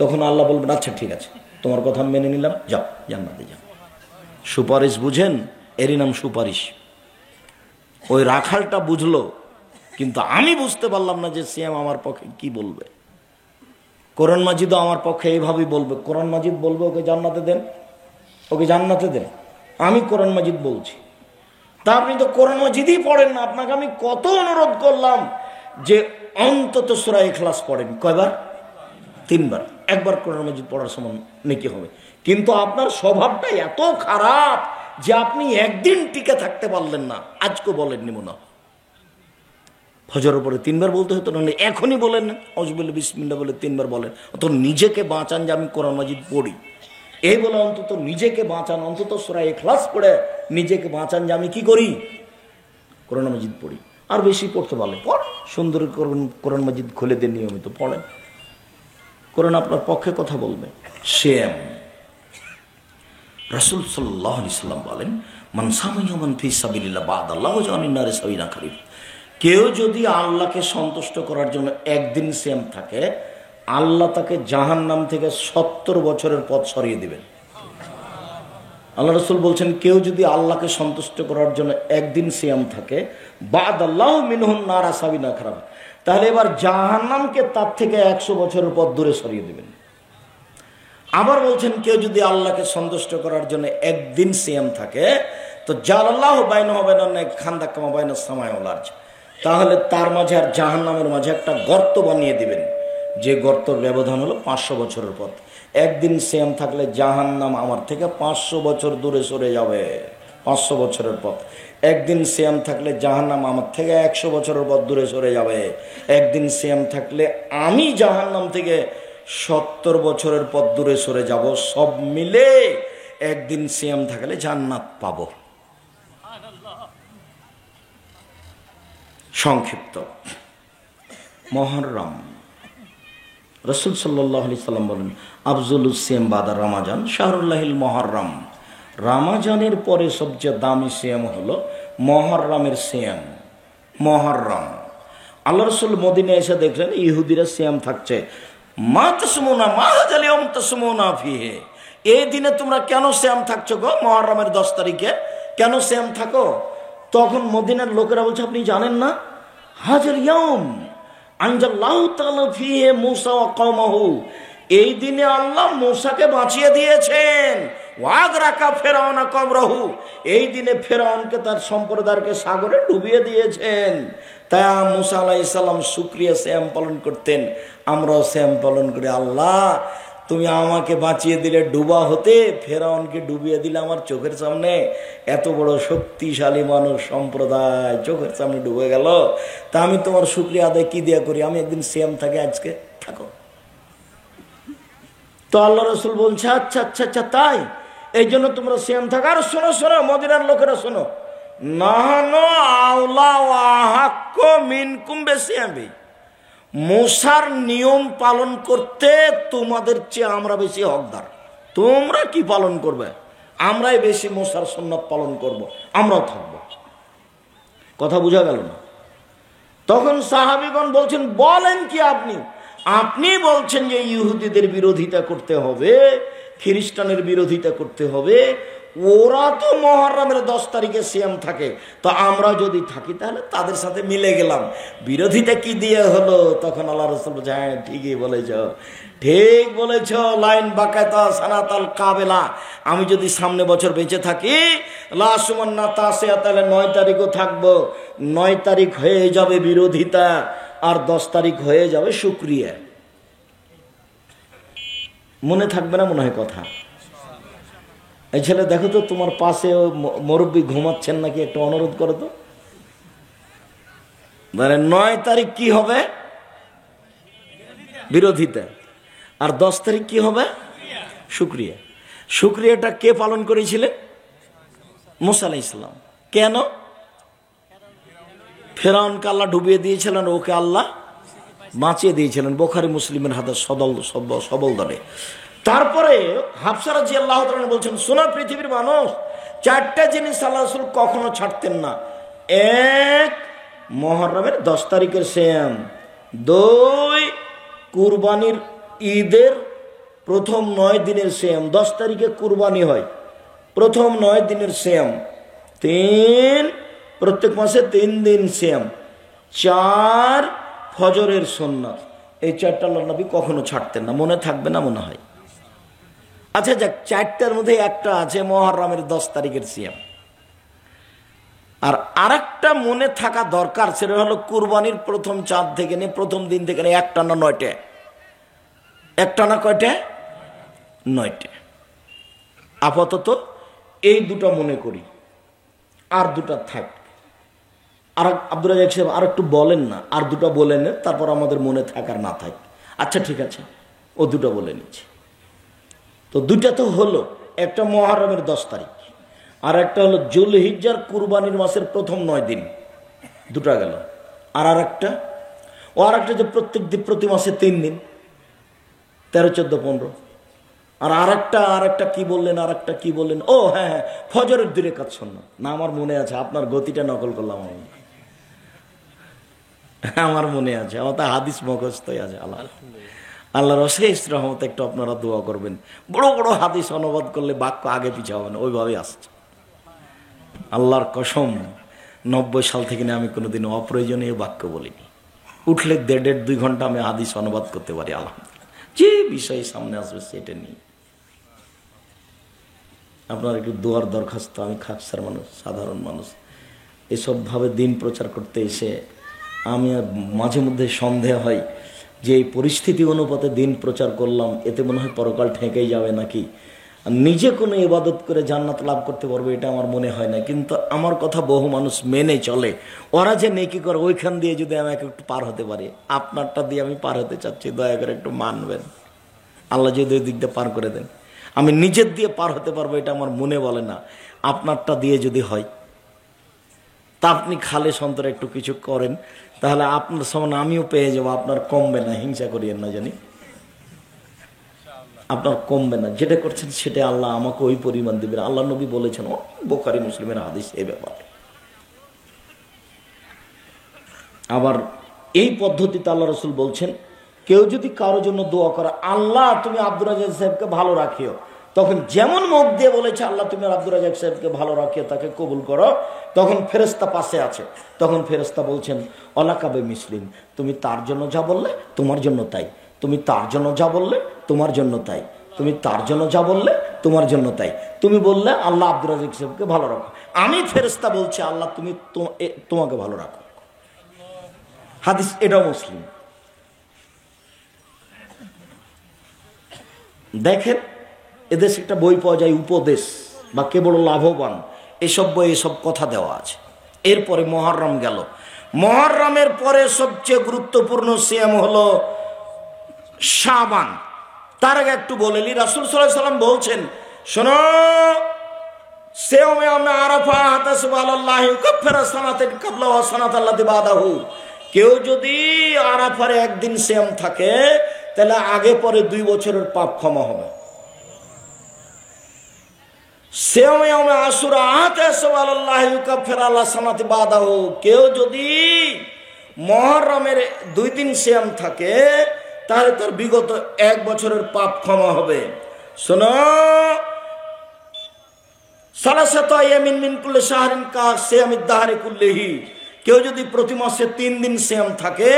তখন আল্লাহ বলবেন, আচ্ছা ঠিক আছে, তোমার কথা মেনে নিলাম, যাও জান্নাতে যাও। সুপারিশ বুঝেন, এরই নাম সুপারিশ। ওই রাখালটা বুঝলো, কিন্তু আমি বুঝতে পারলাম না যে সিয়াম আমার পক্ষে কি বলবে। কোরআন মাজিদও আমার পক্ষে এইভাবেই বলবে। কোরআন মাজিদ বলবে, ওকে জান্নাতে দেন, ওকে জান্নাতে দেন। আমি কোরআন মাজিদ বলছি, তা আপনি তো কোরআন মাজিদই পড়েন না। আপনাকে আমি কত অনুরোধ করলাম যে অন্তত সূরা ইখলাস পড়েন। কয়বার? 3 বার। একবার কোরআন মাজিদ পড়ার সমান নেকি হবে। কিন্তু আপনার স্বভাবটা এত খারাপ যে আপনি একদিন টিকে থাকতে পারলেন না। আজকে বলেননি মনে হয়, ফজর পরে 3 বার বলতে হতো না, এখনই বলেন আউযুবিল্লাহি বিসমিল্লাহ বলে 3 বার বলেন। অত নিজেকে বাঁচান যে আমি কোরআন মাজিদ পড়ি, এই বলে অন্তত নিজেকে বাঁচান, অন্তত সূরা ইখলাস পড়ে নিজেকে বাঁচান যে আমি কি করি, কোরআন মাজিদ পড়ি। আর বেশি পড়তে পারলে পড়, সুন্দর কোরআন মাজিদ খুলে দেন, নিয়মিত পড়েন, কোরআন আপনার পক্ষে কথা বলবে। সিয়াম, রাসূল সাল্লাল্লাহু আলাইহি সাল্লাম বলেন, মান সামা ইয়াওমান ফি সাবিলিল্লাহ বা'দাল্লাহু জানিন নারে সাবিনা খারিফ। কেউ যদি আল্লাহকে সন্তুষ্ট করার জন্য একদিন সিয়াম থাকে, আল্লাহ তাকে জাহান্নাম থেকে 70 বছরের পথ সরিয়ে দিবেন। আল্লাহ রাসূল বলছেন, কেউ যদি আল্লাহকে সন্তুষ্ট করার জন্য একদিন সিয়াম থাকে, বা'দাল্লাহু মিনহুন নারা সাবিনা খারিফ, তাহলে এবার জাহান্নামকে তার থেকে 100 বছরের পথ দূরে সরিয়ে দিবেন। আবার বলছেন, কেউ যদি আল্লাহকে সন্তুষ্ট করার জন্য একদিন সিয়াম থাকে, তো জালাল্লাহু বাইনাহু ওয়া বাইনান খান্দাক কামা বাইনাস সামাই ওয়াল আরজ, তাহলে তার মাঝে আর জাহান্নামের মাঝে একটা গর্ত বানিয়ে দিবেন, যে গর্তের ব্যবধান হলো 500 বছরের পথ। একদিন সিয়াম থাকলে জাহান্নাম আমার থেকে 500 বছর দূরে সরে যাবে, 500 বছরের পথ। একদিন সিয়াম থাকলে জাহান্নাম আমার থেকে 100 বছরের পথ দূরে সরে যাবে। একদিন সিয়াম থাকলে আমি জাহান্নাম থেকে 70 বছরের পথ দূরে সরে যাব। সব মিলে একদিন সিয়াম থাকলে জান্নাত পাবো। সংক্ষিপ্ত। মুহররম, রাসূল সাল্লাল্লাহু আলাইহি সাল্লাম বলেন, আফজলুস সিয়াম বাদা রমাজান শাহরুল্লাহিল মুহররম। রমাজানের পরে সবচেয়ে দামি সিয়াম হলো মুহররমের সিয়াম। মুহররম, আল্লাহ রাসূল মদিনায় এসে দেখলেন ইহুদিরা সিয়াম থাকছে। মা তাসমুনা মা হাযাল ইয়াওম তাসমুনা ফিহি, এই দিনে তোমরা কেন সিয়াম থাকছো গো? মুহররমের 10 তারিখে কেন সিয়াম থাকো? তখন মদিনার লোকেরা বলছে, আপনি জানেন না, হাজাল ইয়াউম আনজাল্লাহু তাআলা ফিহি মূসা ওয়া কওমাহু, এই দিনে আল্লাহ মূসাকে বাঁচিয়ে দিয়েছেন। ওয়াগরাকা ফিরআউনা কবরহু, এই দিনে ফিরআউনকে তার সম্প্রদায়কে সাগরে ডুবিয়ে দিয়েছেন। তাই মূসা আলাইহিস সালাম শুকরিয়া সিয়াম পালন করতেন। আমরাও সিয়াম পালন করি। আল্লাহ তুমি আমাকে বাঁচিয়ে দিলে ডুবা হতে, ফেরাউনকে ডুবিয়ে দিলে আমার চোখের সামনে। এত বড় শক্তিশালী মানুষ সম্প্রদায় চোখের সামনে ডুবে গেল, তা আমি তোমার শুকরিয়া আদায় কি দিয়া করি? আমি একদিন সিয়াম থাকি, আজকে থাকো। তো আল্লাহ রসুল বলছে আচ্ছা আচ্ছা আচ্ছা তাই, এই জন্য তোমরা সিয়াম থাকো। আর শোনো শোনো মদিনার লোকেরা শোনো, নাহানু আওলা ওয়া হাক্কু মিনকুম বিসিয়ামি, মুসার নিয়ম পালন করতে তোমাদের চেয়ে আমরা বেশি হকদার। তোমরা কি পালন করবে? আমরাই বেশি মুসার সুন্নাত পালন করব, আমরাও থাকবো। কথা বোঝা গেল না? তখন সাহাবীগণ বলছেন, বলেন কি আপনি? আপনি বলছেন যে ইহুদিদের বিরোধিতা করতে হবে, খ্রিস্টানের বিরোধিতা করতে হবে, ওরা তো মুহররমের 10 তারিখে সিয়াম থাকে, তো আমরা যদি থাকি তাহলে তাদের সাথে মিলে গেলাম, বিরোধিতা কি দিয়ে হলো? তখন আল্লাহ রাসূল বলছে, হ্যাঁ ঠিকই বলেছ, ঠিক বলেছ, লাইন বাকাতা সানাতাল কাবেলা, আমি যদি সামনে বছর বেঁচে থাকি লাসুমান্না তাসিয়া, তাহলে 9 তারিখও থাকবো। 9 তারিখ হয়ে যাবে বিরোধিতা, আর 10 তারিখ হয়ে যাবে শুকরিয়া। মনে থাকবে না মনে হয় কথা? এই ছেলে দেখো তো, তোমার পাশে মুরব্বী ঘুমাচ্ছেন নাকি, একটু অনুরোধ করো তো। 9 তারিখ কি হবে? বিরোধিতা। আর 10 তারিখ কি হবে? শুকরিয়া। শুকরিয়াটা কে পালন করেছিলেন? মুসা আলাইহিস সালাম। কেন? ফেরাউনকে আল্লাহ ডুবিয়ে দিয়েছিলেন, ওকে আল্লাহ বাঁচিয়ে দিয়েছিলেন, বুখারী মুসলিমের হাতে সবল দলে। তারপরে হাফসা রাদিয়াল্লাহু তাআলা বলছেন, শোনো পৃথিবীর মানুষ, 4টা জিনিস আল্লাহ রাসূল কখনো ছাড়তেন না। 1, মুহররমের 10 তারিখের সিয়াম। 2, কুরবানির ঈদের প্রথম 9 দিনের সিয়াম। 10 তারিখে কুরবানি হয়, প্রথম 9 দিনের সিয়াম। 3, প্রত্যেক মাসে 3 দিন সিয়াম। 4, ফজরের সুন্নাত। এই 4টা আল্লাহর নবী কখনো ছাড়তেন না। মনে থাকবে না মনে হয়? আচ্ছা যাক, 4টার মধ্যে একটা আছে মুহররমের 10 তারিখের সিয়াম। আর আরেকটা মনে থাকা দরকার, সেটা হলো কুরবানির প্রথম চাঁদ থেকে নিয়ে প্রথম দিন থেকে নিয়ে একটানা 9টে। একটানা কয়টা? 9টে। আপাতত এই দুটো মনে করি, আর দুটা থাক। আর আব্দুর রাজ্জাক সাহেব আর একটু বলেন না, আর দুটো বলে নেন, তারপর আমাদের মনে থাকার না থাক। আচ্ছা ঠিক আছে, ও দুটো বলে নিচ্ছে। তো দুটা তো হলো, একটা মুহররমের 10 তারিখ, আর একটা হলো যুলহিজ্জার কুরবানির মাসের প্রথম 9 দিন। দুটা গেল। আর আরেকটা যে প্রতি মাসে 3 দিন, 13, 14, 15। আর আরেকটা কি বললেন? আরেকটা কি বললেন? ও হ্যাঁ হ্যাঁ, ফজরের 2 রাকাত সুন্নাত। না, আমার মনে আছে, আপনার গতিটা নকল করলাম আমি। আমার মনে আছে, আমার তো হাদিস মুখস্থই আছে। আল্লাহর অশেষ রহমত। একটু আপনারা দোয়া করবেন, বড় বড় হাদিস অনুবাদ করলে বাক্য আগে পিছা হবে না, ওইভাবেই আসছে। আল্লাহর কসম, 90 সাল থেকে আমি কোনোদিন অপ্রয়োজনীয় বাক্য বলিনি। উঠলে 1.5-2 ঘন্টা আমি হাদিস অনুবাদ করতে পারি আলহামদুলিল্লাহ। যে বিষয় সামনে আসবে সেটা নিয়ে আপনার একটু দোয়ার দরখাস্ত। আমি খাকসার মানুষ, সাধারণ মানুষ, এসব ভাবে দিন প্রচার করতে এসে আমি মাঝে মধ্যে সন্দেহ হয় যে এই পরিস্থিতি অনুপাতে দিন প্রচার করলাম, এতে মনে হয় পরকাল ঠেকেই যাবে নাকি, নিজে কোনো ইবাদত করে জান্নাত লাভ করতে পারবো, এটা আমার মনে হয় না। কিন্তু আমার কথা বহু মানুষ মেনে চলে। ওরা যে নেকি করে, ওইখান দিয়ে যদি আমি একটু পার হতে পারি, আপনারটা দিয়ে আমি পার হতে চাচ্ছি, দয়া করে একটু মানবেন। আল্লাহ যদি ওই দিক দিয়ে পার করে দেন, আমি নিজের দিয়ে পার হতে পারবো, এটা আমার মনে বলে না। আপনারটা দিয়ে যদি হয়, তা আপনি খালে সন্তরে একটু কিছু করেন, তাহলে আপনার সমান আমিও পেয়ে যাবো। আপনার কমবে না, হিংসা করিয়েন না জানি, আপনার কমবে না। যেটা করছেন সেটা আল্লাহ আমাকে ওই পরিমাণ দিবেন। আল্লাহ নবী বলেছেন, বুখারী মুসলিমের হাদিস এই ব্যাপারে। আবার এই পদ্ধতিতে আল্লাহ রাসূল বলছেন, কেউ যদি কারো জন্য দোয়া করে, আল্লাহ তুমি আব্দুর রাজ্জাক সাহেবকে ভালো রাখিও, তখন যেমন মুখ দিয়ে বলেছে আল্লাহ তুমি আব্দুর রাজ্জাক সাহেবকে ভালো রাখিও, তাকে কবুল করো, তখন ফেরেশতা পাশে আছে, তখন ফেরেশতা বলছেন, অলাকাবে মিসলিম, তুমি তার জন্য যা বললে তোমার জন্য তাই, তুমি তার জন্য যা বললে তোমার জন্য তাই, তুমি তার জন্য যা বললে তোমার জন্য তাই। তুমি বললে আল্লাহ আব্দুর রাজ্জাক সাহেবকে ভালো রাখো, আমি ফেরেশতা বলছি আল্লাহ তুমি তোমাকে ভালো রাখো। হাদিস, এটাও মুসলিম। দেখেন, এদেশে একটা বই পাওয়া যায়, উপদেশ বা কে বড় লাভবান, এসব বই এসব কথা দেওয়া আছে। এরপরে মুহররম গেল। মুহররমের পরে সবচেয়ে গুরুত্বপূর্ণ সিয়াম হলো শাবান। তার আগে একটু বলেলি, রাসূল সাল্লাল্লাহু আলাইহি সাল্লাম বলছেন, শোনো, সিয়ামে আরাফা হাতাসিবু আলাল্লাহি কাফারা সানাতান ক্বাবলা ওয়া সানাতাল্লাতী বাদাহু। কেউ যদি আরাফার একদিন সিয়াম থাকে তাহলে আগে পরে 2 বছরের পাপ ক্ষমা হবে। সিয়ামে আশুরা হাতাসিবু আলাল্লাহি কাফারা আলা সানাতি বাদাহু। কেউ যদি মুহররমের 2 দিন সিয়াম থাকে তাহলে তার বিগত 1 বছরের পাপ ক্ষমা হবে। শোনো, সালাসাতু আইয়ামিন মিন কুল্লি শাহরিন কা সিয়ামিদ দাহরি কুল্লিহি। কেউ যদি প্রতি মাসে 3 দিন সিয়াম থাকে,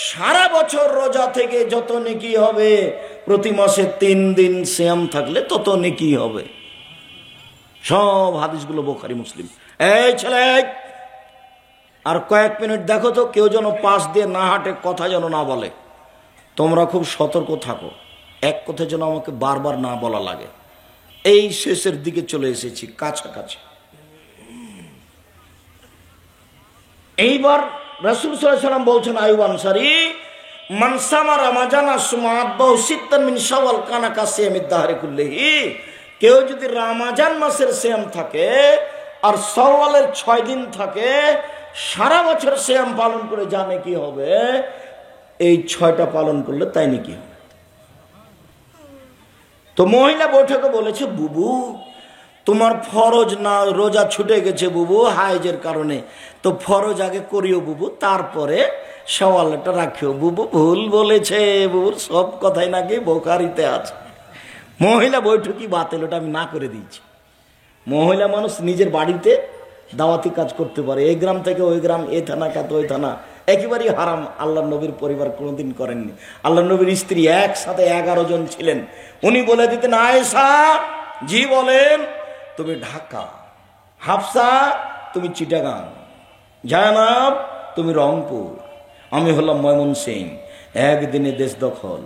সারা বছর রোজা থেকে যত নেকি হবে, প্রতি মাসে 3 দিন সিয়াম থাকলে তত নেকি হবে। সব হাদিসগুলো বুখারী মুসলিম। এই ছেলে, আর কয়েক মিনিট দেখো তো কেউ যেন পাশ দিয়ে না হাঁটে, কথা যেন না বলে। তোমরা খুব সতর্ক থাকো, এক কথা যেন আমাকে বারবার না বলা লাগে। এই শেষের দিকে চলে এসেছি, কাছাকাছি। এইবার রাসূল সাল্লাল্লাহু আলাইহি ওয়াসাল্লাম বলছেন, আইয়ুব আনসারী, মান সামা রমাজানা সুম্মা আতবাহু সিত্তান মিন শাওয়াল কানা কাসিয়ামিদ দাহরি কুল্লিহি। কেউ যদি রমাজান মাসের সিয়াম থাকে আর শাওয়ালের 6 দিন থাকে, সারা বছর সিয়াম পালন করে জানে কি হবে, এই 6টা পালন করলে তাই নাকি হবে। তো মহিলা বৈঠকে বলেছে, বুবু তোমার ফরজ না রোজা ছুটে গেছে বুবু হাইজের কারণে, তো ফরজ আগে করিও বুবু, তারপরে শাওয়ালটা রাখিও বুবু। ভুল বলেছে, বুবুর সব কথাই নাকি বুখারীতে আছে। মহিলা বৈঠকই বাতিল, ওটা আমি না করে দিয়েছি। মহিলা মানুষ নিজের বাড়িতে দাওয়াতি কাজ করতে পারে, এই গ্রাম থেকে ওই গ্রাম, এই থানা কাত ওই থানা, একেবারেই হারাম। আল্লাহ নবীর পরিবার কোনোদিন করেননি। আল্লাহ নবীর স্ত্রী একসাথে 11 জন ছিলেন। উনি বলে দিতেন, আয়েশা জি বলেন, তুমি ঢাকা, হাফসা তুমি চিটাগাং, জানাব তুমি রংপুর, আমি হলাম ময়মনসিংহ। একদিনে দেশ দখল।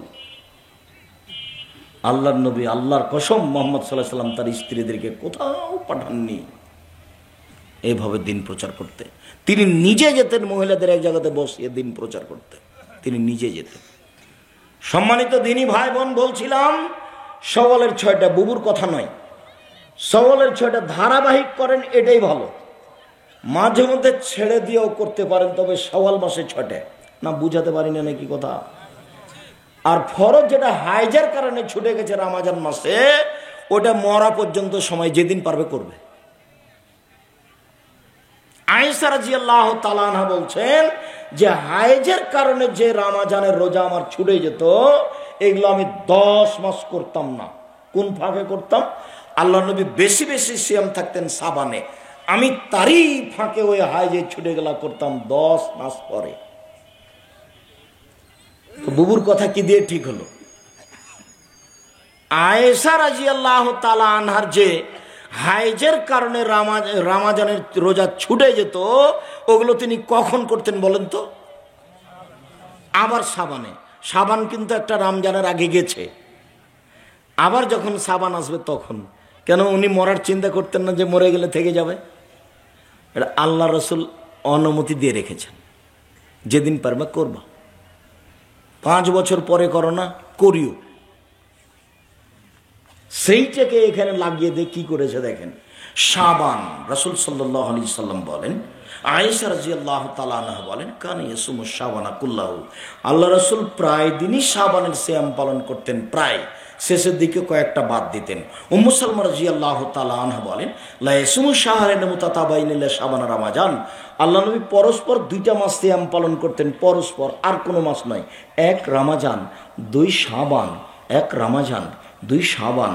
আল্লাহর নবী, আল্লাহর কসম, মুহাম্মদ সাল্লাল্লাহু আলাইহি ওয়াসাল্লাম তার স্ত্রীদেরকে কোথাও পাঠাননি এইভাবে দিন প্রচার করতে। তিনি নিজে যেতেন মহিলাদের এক জায়গাতে বসিয়ে দিন প্রচার করতে, তিনি নিজে যেতেন। সম্মানিত দিনী ভাই বোন, বলছিলাম শাওয়ালের 6টা, বুবুর কথা নয়, শাওয়ালের 6টা ধারাবাহিক করেন, এটাই ভালো। মাঝে মধ্যে ছেড়ে দিয়েও করতে পারেন, তবে শাওয়াল মাসে 6টা না, বুঝাতে পারি না নাকি কথা। আর ফরজ যেটা হাইজার কারণে ছুটে গেছে রমজান মাসে, ওটা মরা পর্যন্ত সময়, যেদিন পারবে করবে। আয়েশা রাদিয়াল্লাহু তাআলা আনহা বলছেন যে হাইজের কারণে যে রমজানের রোজা আমার ছুটে যেত, এগুলো আমি 10 মাস করতাম না। কোন ফাঁকে করতাম? আল্লাহ নবী বেশি বেশি সিয়াম থাকতেন সাবানে, আমি তারই ফাঁকে ওই হাইজে ছুটে গেলা করতাম 10 মাস পরে। তো বুবুর কথা কি দিয়ে ঠিক হলো? আয়েশা রাদিয়াল্লাহু তাআলা আনহার যে হাইজের কারণে রমজানের রোজা ছুটে যেত, ওগুলো তিনি কখন করতেন বলেন তো? আবার সাবানে। সাবান কিন্তু একটা রমজানের আগে গেছে, আবার যখন সাবান আসবে তখন। কেন? উনি মরার চিন্তা করতেন না যে মরে গেলে থেকে যাবে। এটা আল্লাহ রাসূল অনুমতি দিয়ে রেখেছেন, যেদিন পারবে করবা। 5 বছর পরে করো না, করিও। সেইটাকে এখানে লাগিয়ে দিয়ে কি করেছে দেখেন। শাবান, রাসূল সাল্লাল্লাহু আলাইহি সাল্লাম বলেন, আয়েশা রাদিয়াল্লাহু তাআলা আনহা বলেন, কানা ইয়াসুমু শাবানা কুল্লাহু। আল্লাহ রাসূল প্রায় দিনই শাবানের সিয়াম পালন করতেন, প্রায় শেষের দিকে কয়েকটা বাদ দিতেন। উম্মু সালমা রাদিয়াল্লাহু তাআলা আনহা বলেন, লা ইয়াসুমু শাহরাইন মুতাতাবাইন লা শাবান রমাজান। আল্লাহ নবী পরস্পর 2টা মাস সিয়াম পালন করতেন, পরস্পর, আর কোনো মাস নয়। 1 রমজান 2 শাবান, 1 রমজান 2 শাবান,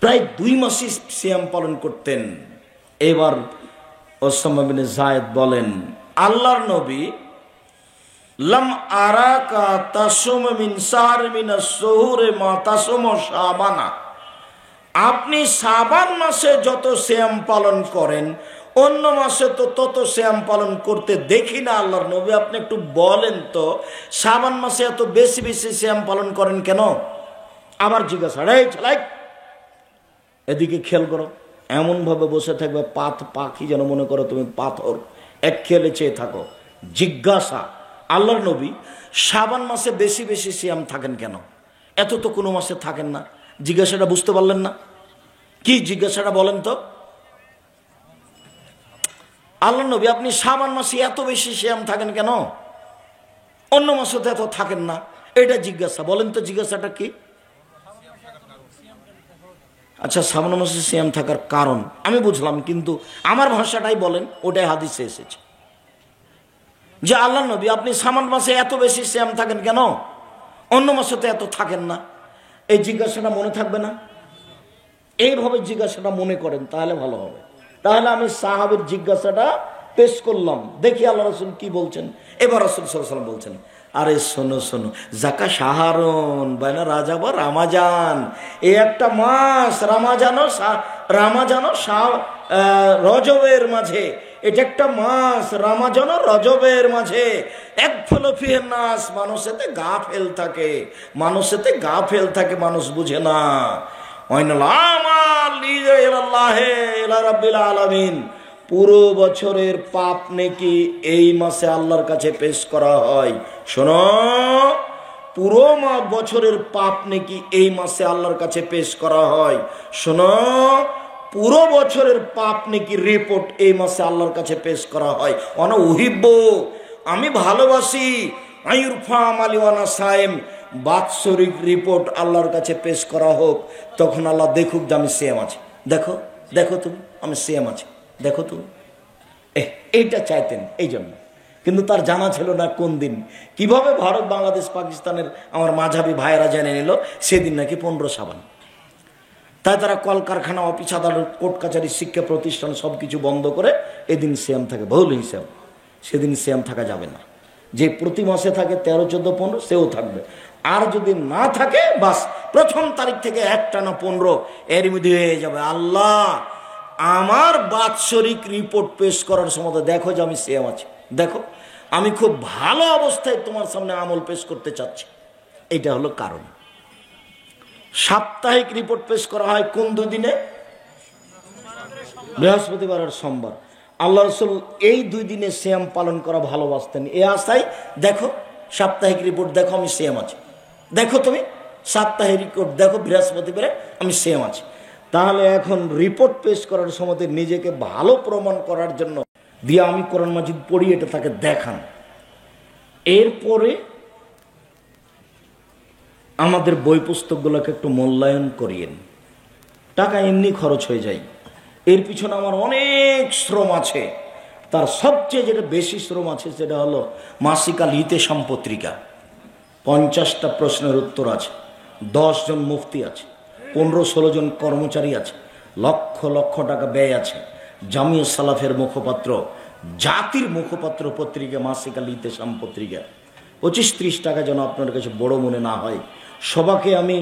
প্রায় 2 মাসই সিয়াম পালন করতেন। এবার ওসামা বিন যায়েদ বলেন, আল্লাহর নবী লাম আরাকা তাসুম মিন শাহর মিনাস শুহুরে মা তাসুম শাবানা। আপনি শাবান মাসে যত সিয়াম পালন করেন, অন্য মাসে তো তত সিয়াম পালন করতে দেখি না আল্লাহর নবী। আপনি একটু বলেন তো, শাবান মাসে এত বেশি বেশি সিয়াম পালন করেন কেন? আবার জিজ্ঞাসা, এই ছেলে এদিকে খেয়াল করো। এমনভাবে বসে থাকবে পাখি যেন মনে করো তুমি পাথর, এক খেলে চেয়ে থাকো। জিজ্ঞাসা, আল্লাহর নবী শাবান মাসে বেশি বেশি সিয়াম থাকেন কেন? এত তো কোনো মাসে থাকেন না। জিজ্ঞাসাটা বুঝতে পারলেন না? কি জিজ্ঞাসাটা বলেন তো? আল্লাহ নবী, আপনি শাবান মাসে এত বেশি সিয়াম থাকেন কেন, অন্য মাসে তো এত থাকেন না? এটা জিজ্ঞাসা। বলেন তো জিজ্ঞাসাটা কি? আচ্ছা, শাবান মাসে সিয়াম থাকার কারণ আমি বুঝলাম, কিন্তু আমার ভাষাটাই বলেন, ওটাই হাদিসে এসেছে যে আল্লাহ নবী, আপনি শাবান মাসে এত বেশি সিয়াম থাকেন কেন, অন্য মাসে তো এত থাকেন না। এই জিজ্ঞাসাটা মনে থাকবে না? এইভাবে জিজ্ঞাসাটা মনে করেন তাহলে ভালো হবে। তাহলে আমি সাহাবীর জিজ্ঞাসাটা পেশ করলাম, দেখি আল্লাহ রাসূল কি বলছেন। এবার রাসূল সাল্লাল্লাহু আলাইহি ওয়াসাল্লাম বলছেন, আরে শোনো শোনো, জাকা শাহরুন বাইনা রাজাব আর রামাজান, এই একটা মাস রামাজান রজবের মাঝে, এটা একটা মাস রামাজান রজবের মাঝে। এক ফলফিহের নাস, মানুষেতে গাফেল থাকে, মানুষ বুঝে না। পুরো বছরের পাপ নেকি এই মাসে আল্লাহর কাছে পেশ করা হয়। শোনো, পুরো বছরের পাপ নেকি এই মাসে আল্লাহর কাছে পেশ করা হয়। শোনো, পুরো বছরের পাপ নেকি রিপোর্ট এই মাসে আল্লাহর কাছে পেশ করা হয়। অনা উহিব্ব, আমি ভালোবাসি, আইরফা মালিওয়ানা সাইম, বাৎসরিক রিপোর্ট আল্লাহর কাছে পেশ করা হোক। তখন আল্লাহ দেখুক যে আমি সিয়াম আছি, দেখো দেখো তুমি আমি সিয়াম আছি, দেখো তুমি। এইটা চাইতেন এই জন্য, কিন্তু তার জানা ছিল না কোন দিন, কিভাবে ভারত বাংলাদেশ পাকিস্তানের আমার মাঝাবি ভাইয়েরা জেনে নিল সেদিন নাকি 15 শাবান। তাই তারা কলকারখানা, অফিস আদালত, কোর্ট কাছারি, শিক্ষা প্রতিষ্ঠান সবকিছু বন্ধ করে এদিন সিয়াম থাকে। বহুল হিসাব, সেদিন সিয়াম থাকা যাবে না। যে প্রতি মাসে থাকে 13, 14, 15 সেও থাকবে। আর যদি না থাকে, বাস প্রথম তারিখ থেকে একটানা 15 এর মধ্যে হয়ে যাবে। আল্লাহ, আমার বাৎসরিক রিপোর্ট পেশ করার সময় দেখো যে আমি সিয়াম আছি, দেখো আমি খুব ভালো অবস্থায় তোমার সামনে আমল পেশ করতে চাচ্ছি। এটা হলো কারণ। সাপ্তাহিক রিপোর্ট পেশ করা হয় কোন 2 দিনে? বৃহস্পতিবার আর সোমবার। আল্লাহ রাসূল এই 2 দিনে সিয়াম পালন করা ভালোবাসতেন। এ আশায় দেখো সাপ্তাহিক রিপোর্ট, দেখো আমি সিয়াম আছি, দেখো তুমি সাপ্তাহিক রিপোর্ট দেখো বৃহস্পতিবারে আমি সিয়াম আছি। তাহলে এখন রিপোর্ট পেশ করার সময় নিজেকে ভালো প্রমাণ করার জন্য দিয়ে আমি কোরআন মাজিদ পড়ি, এটা তাকে দেখান। এরপরে আমাদের বই পুস্তকগুলোকে একটু মূল্যায়ন করিয়েন। টাকা এমনি খরচ হয়ে যায়, এর পিছনে আমার অনেক শ্রম আছে। তার সবচেয়ে যেটা বেশি শ্রম আছে সেটা হলো মাসিকা লিতেশাম পত্রিকা। 50টা প্রশ্নের উত্তর আছে, 10 জন মুফতি আছে, 15-16 জন কর্মচারী আছে, লক্ষ লক্ষ টাকা ব্যয় আছে। জামিয়া সালাফের মুখপাত্র, জাতির মুখপাত্র পত্রিকা মাসিকা লিতেশাম পত্রিকা। 25-30 টাকা যেন আপনার কাছে বড় মনে না হয়। সবাকে আমি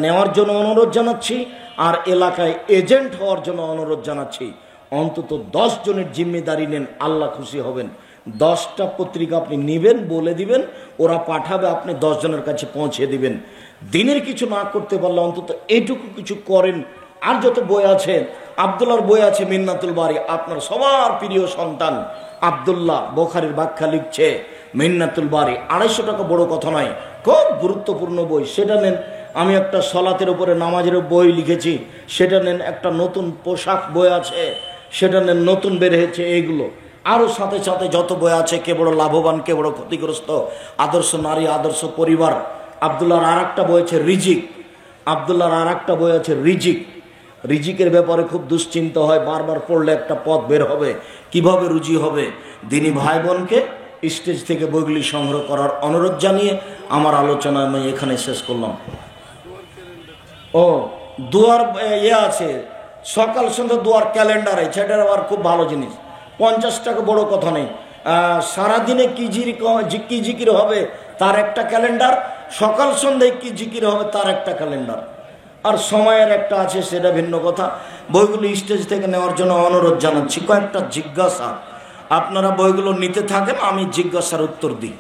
নেওয়ার জন্য অনুরোধ জানাচ্ছি, আর এলাকায় এজেন্ট হওয়ার জন্য অনুরোধ জানাচ্ছি। অন্তত 10 জনের জিম্মেদারি নেন, আল্লাহ খুশি হবেন। 10টা পত্রিকা আপনি নেবেন, বলে দিবেন, ওরা পাঠাবে, আপনি 10 জনের কাছে পৌঁছে দিবেন। দিনের কিছু না করতে পারলে অন্তত এইটুকু কিছু করেন। আর যত বই আছে, আব্দুল্লাহর বই আছে মিন্নাতুল বারি, আপনার সবার প্রিয় সন্তান আব্দুল্লাহ বুখারীর ব্যাখ্যা লিখছে মিন্নাতুল বারি। 250 টাকা বড় কথা নয়, খুব গুরুত্বপূর্ণ বই, সেটা নেন। আমি একটা সলাতের উপরে নামাজের বই লিখেছি, সেটা নেন। একটা নতুন পোশাক বই আছে, সেটা নেন, নতুন বের হয়েছে। এইগুলো আরও সাথে সাথে যত বই আছে, কে বড় লাভবান, কে বড় ক্ষতিগ্রস্ত, আদর্শ নারী, আদর্শ পরিবার। আব্দুল্লাহর আর একটা বই আছে রিজিক, আব্দুল্লাহর আর একটা বই আছে রিজিক। রিজিকের ব্যাপারে খুব দুশ্চিন্তা হয়, বারবার পড়লে একটা পথ বের হবে, কিভাবে রুজি হবে। দিনী ভাই বোনকে স্টেজ থেকে বইগুলি সংগ্রহ করার অনুরোধ জানিয়ে আমার আলোচনা আমি এখানে শেষ করলাম। ও দুয়ার আছে, সকাল সন্ধ্যা দুয়ার ক্যালেন্ডার আছে, সেটার আবার খুব ভালো জিনিস। 50 টাকা বড় কথা নেই। সারাদিনে কি জিকির হবে তার একটা ক্যালেন্ডার, সকাল সন্ধ্যায় কি জিকির হবে তার একটা ক্যালেন্ডার, আর সময়ের একটা আছে, সেটা ভিন্ন কথা। বইগুলো স্টেজ থেকে নেওয়ার জন্য অনুরোধ জানাচ্ছি। কয়েকটা জিজ্ঞাসা, আপনারা বইগুলো নিতে থাকেন, আমি জিজ্ঞাসার উত্তর দিই।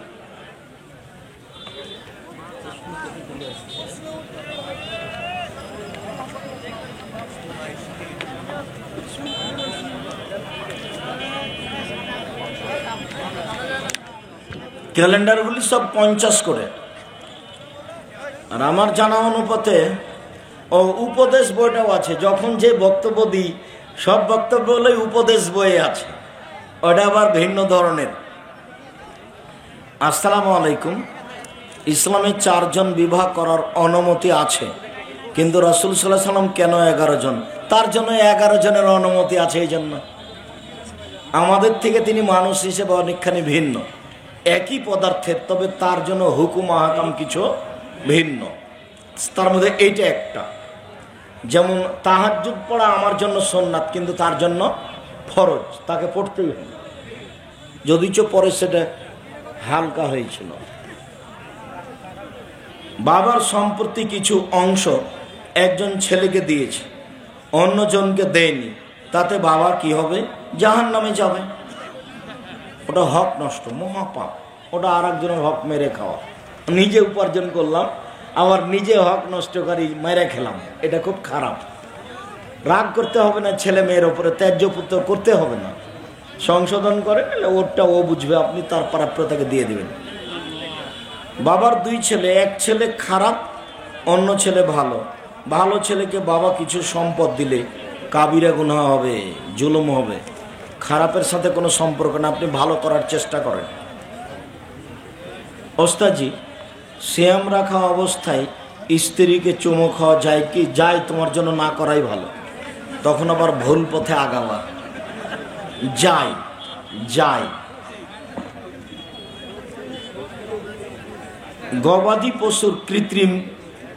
ক্যালেন্ডারগুলি সব 50 করে। আর আমার জানা অনুপাতে ও উপদেশ বইটাও আছে, যখন যে বক্তব্য দিই সব বক্তব্য হলে উপদেশ বইয়ে আছে, ওটা আবার ভিন্ন ধরনের। আসসালামু আলাইকুম। ইসলামে 4 জন বিবাহ করার অনুমতি আছে, কিন্তু রাসূল সাল্লাল্লাহু আলাইহি ওয়াসাল্লাম কেন 11 জন? তার জন্য 11 জনের অনুমতি আছে। এই জন্য আমাদের থেকে তিনি মানুষ হিসেবে অনেকখানি ভিন্ন, একই পদার্থের, তবে তার জন্য হুকুম আহকাম কিছু ভিন্ন। তার মধ্যে এইটা একটা, যেমন তাহাজ্জুদ পড়া আমার জন্য সুন্নাত, কিন্তু তার জন্য ফরজ, তাকে পড়তেই হবে, যদিচ পরে সেটা হালকা হয়েছিল। বাবার সম্পত্তি কিছু অংশ একজন ছেলেকে দিয়েছে, অন্যজনকে দেয়নি, তাতে বাবার কি হবে? জাহান্নামে যাবে। ওটা হক নষ্ট, মহাপাপ। ওটা আর একজনের হক মেরে খাওয়া। নিজে উপার্জন করলাম, আবার নিজে হক নষ্টকারী মেরে খেলাম, এটা খুব খারাপ। রাগ করতে হবে না ছেলে মেয়ের ওপরে, ত্যায্য পুত্র করতে হবে না, সংশোধন করে ওরটা ও বুঝবে, আপনি তার প্রাপ্য তাকে দিয়ে দিবেন। বাবার 2 ছেলে, এক ছেলে খারাপ, অন্য ছেলে ভালো। ভালো ছেলেকে বাবা কিছু সম্পদ দিলে কাবিরা গুনাহ হবে, জুলুম হবে। খারাপের সাথে কোনো সম্পর্ক না, আপনি ভালো করার চেষ্টা করেন। ওস্তাদজি, সিয়াম রাখা অবস্থায় স্ত্রীকে চুমো খাওয়া যায় কি? যায়, তোমার জন্য না করাই ভালো, তখন আবার ভুল পথে আগাবা। যায় যায়। গবাদি পশুর কৃত্রিম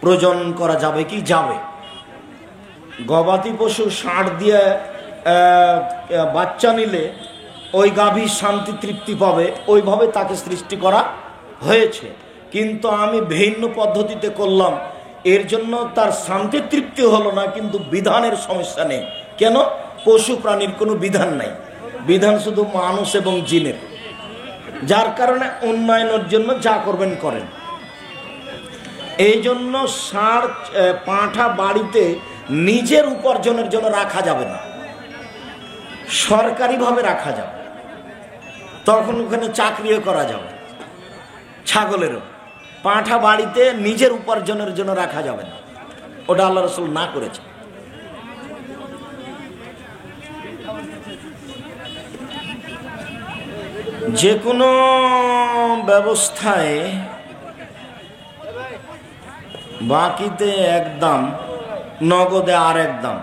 প্রজনন করা যাবে কি? যাবে। গবাদি পশু ষাঁড় দিয়ে বাচ্চা নিলে ওই গাভী শান্তি তৃপ্তি পাবে, ওইভাবে তাকে সৃষ্টি করা হয়েছে। কিন্তু আমি ভিন্ন পদ্ধতিতে করলাম, এর জন্য তার শান্তি তৃপ্তি হলো না, কিন্তু বিধানের সমস্যা নেই। কেন? পশু প্রাণীর কোনো বিধান নাই, বিধান শুধু মানুষ এবং জিনের, যার কারণে উন্নয়নের জন্য যা করবেন করেন। এই জন্য ষাঁড় পাঁঠা বাড়িতে নিজের উপার্জনের জন্য রাখা যাবে না, সরকারিভাবে রাখা যাবে, তখন ওখানে চাকরিও করা যাবে। ছাগলেরও পাঁঠা বাড়িতে নিজের উপার্জনের জন্য রাখা যাবে না, ওটা আল্লাহ রাসূল না করেছে। যে কোনো ব্যবস্থায় বাকিতে এক দাম, নগদে আর এক দাম।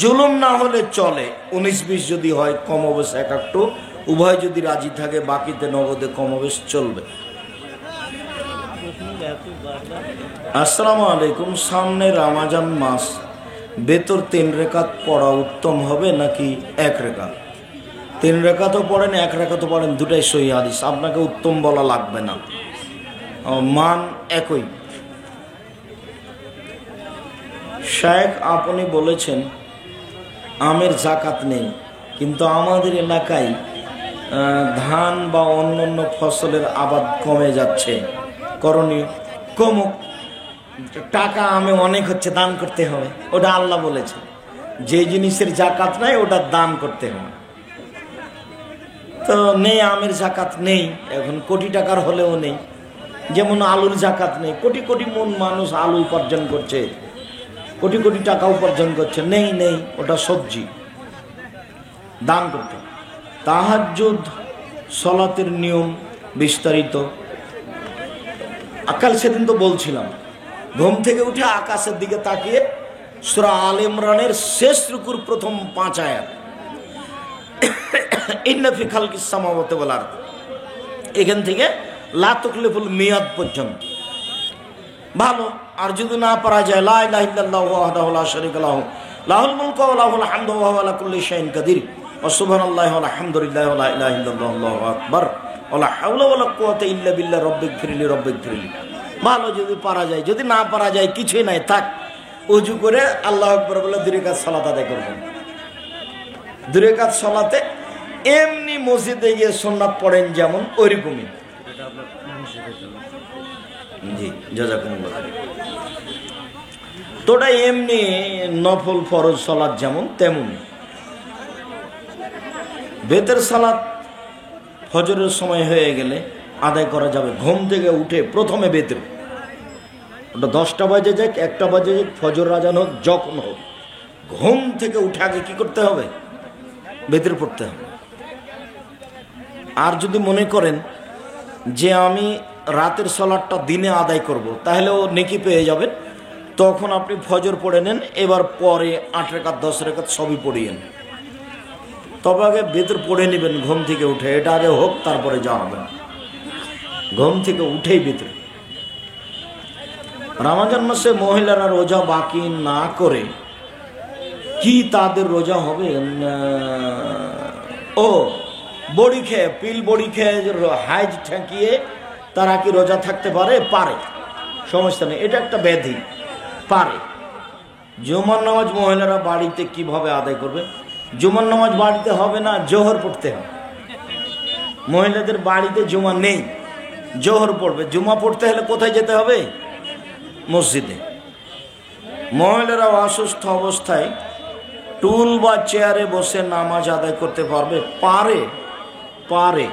জুলুম না হলে চলে, 19-20 যদি হয় কমবেশ এক একটু, উভয় যদি রাজি থাকে, বাকিতে নগদে কমবেশ চলবে। আসসালামু আলাইকুম। সামনে রমজান মাস, বেতর 3 রাকাত পড়া উত্তম হবে নাকি 1 রাকাত? 3 রাকাতও পড়েন, 1 রাকাতও পড়েন, দুটাই সহিহ হাদিস, আপনাকে উত্তম বলা লাগবে না, মান একই। শায়েখ, আপনি বলেছেন আমের জাকাত নেই, কিন্তু আমাদের এলাকায় ধান বা অন্যান্য ফসলের আবাদ কমে যাচ্ছে, করণীয়? কমুক, টাকা আমে অনেক হচ্ছে, দান করতে হবে, ওটা আল্লাহ বলেছে। যে জিনিসের জাকাত নাই ওটা দান করতে হবে। তো নেই, আমের জাকাত নেই, এখন কোটি টাকার হলেও নেই। যেমন আলুর জাকাত নেই, কোটি কোটি মন মানুষ আলু উপার্জন করছে, কোটি কোটি টাকা উপার্জন করছে, নেই নেই, ওটা সবজি, দান করতে। তাহাজ্জুদ সালাতের নিয়ম বিস্তারিত আকাল সেদিন তো বলছিলাম, ঘুম থেকে উঠে আকাশের দিকে তাকিয়ে সূরা আলে ইমরানের শেষ রুকুর প্রথম 5 আয়াত, ইন্না ফি খালকিস সামাওয়াতি ওয়াল আরদ, এখান থেকে লা তুকলিফুল মিয়াদ পর্যন্ত ভালো। আর যদি না পারা যায়, লা ইলাহা ইল্লাল্লাহু ওয়াহদাহু লা শারীকা লাহু লাহুল মুলকু ওয়া লাহুল হামদু ওয়া হুয়া আলা কুল্লি শাইইন কাদির ওয়া সুবহানাল্লাহি ওয়া আলহামদুলিল্লাহি ওয়া লা ইলাহা ইল্লাল্লাহু আল্লাহু আকবার ওয়া লা হাওলা ওয়া লা কুওয়াতা ইল্লা বিল্লাহ রব্বিগফিরলি রব্বিগফিরলি, ভালো যদি পারা যায়। যদি না পারা যায়, কিছুই নাই, থাক, ওযু করে আল্লাহু আকবার বলে 2 রাকাত সালাত আদায় করবেন। 2 রাকাত সালাতে এমনি মসজিদে গিয়ে সুন্নাত পড়েন যেমন, ওইরকমই। জি, জাযাকুমুল্লাহ। তোটা এমনি নফল ফরজ সালাত যেমন তেমন। বেতের সালাত ফজরের সময় হয়ে গেলে আদায় করা যাবে, ঘুম থেকে উঠে প্রথমে বেতের, ওটা 10টা বাজে যাক, 1টা বাজে যাক, ফজর আজান হোক, যখন হোক, ঘুম থেকে উঠে আগে কি করতে হবে? ভিতরে পড়তে হবে। আর যদি মনে করেন যে আমি রাতের সালাতটা দিনে আদায় করব, তাহলে ও নেকি পেয়ে যাবেন। তখন আপনি ফজর পড়ে নেন, এবার পরে 8 রাকাত 10 রাকাত সবই পড়িয়েন। তবে আগে ভেতর পড়ে নেবেন ঘুম থেকে উঠে, এটা আগে হোক, তারপরে যাওয়া হবে। ঘুম থেকে উঠেই ভিতরে। রমজান মাসে মহিলারা রোজা বাকি না করে কি তাদের রোজা হবে? ও বড়ি খেয়ে, পিল বড়ি খেয়ে হাইজ ঠেকিয়ে তারা কি রোজা থাকতে পারে? পারে, সমস্যা নেই, এটা একটা ব্যাধি, পারে। জুমার নামাজ মহিলারা বাড়িতে কিভাবে আদায় করবে? জুমার নামাজ বাড়িতে হবে না, জোহর পড়তে হবে। মহিলাদের বাড়িতে জুমা নেই, জোহর পড়বে। জুমা পড়তে হলে কোথায় যেতে হবে? মসজিদে। মহিলারা অসুস্থ অবস্থায় টুল বা চেয়ারে বসে নামাজ আদায় করতে পারবে? পারে, পারে,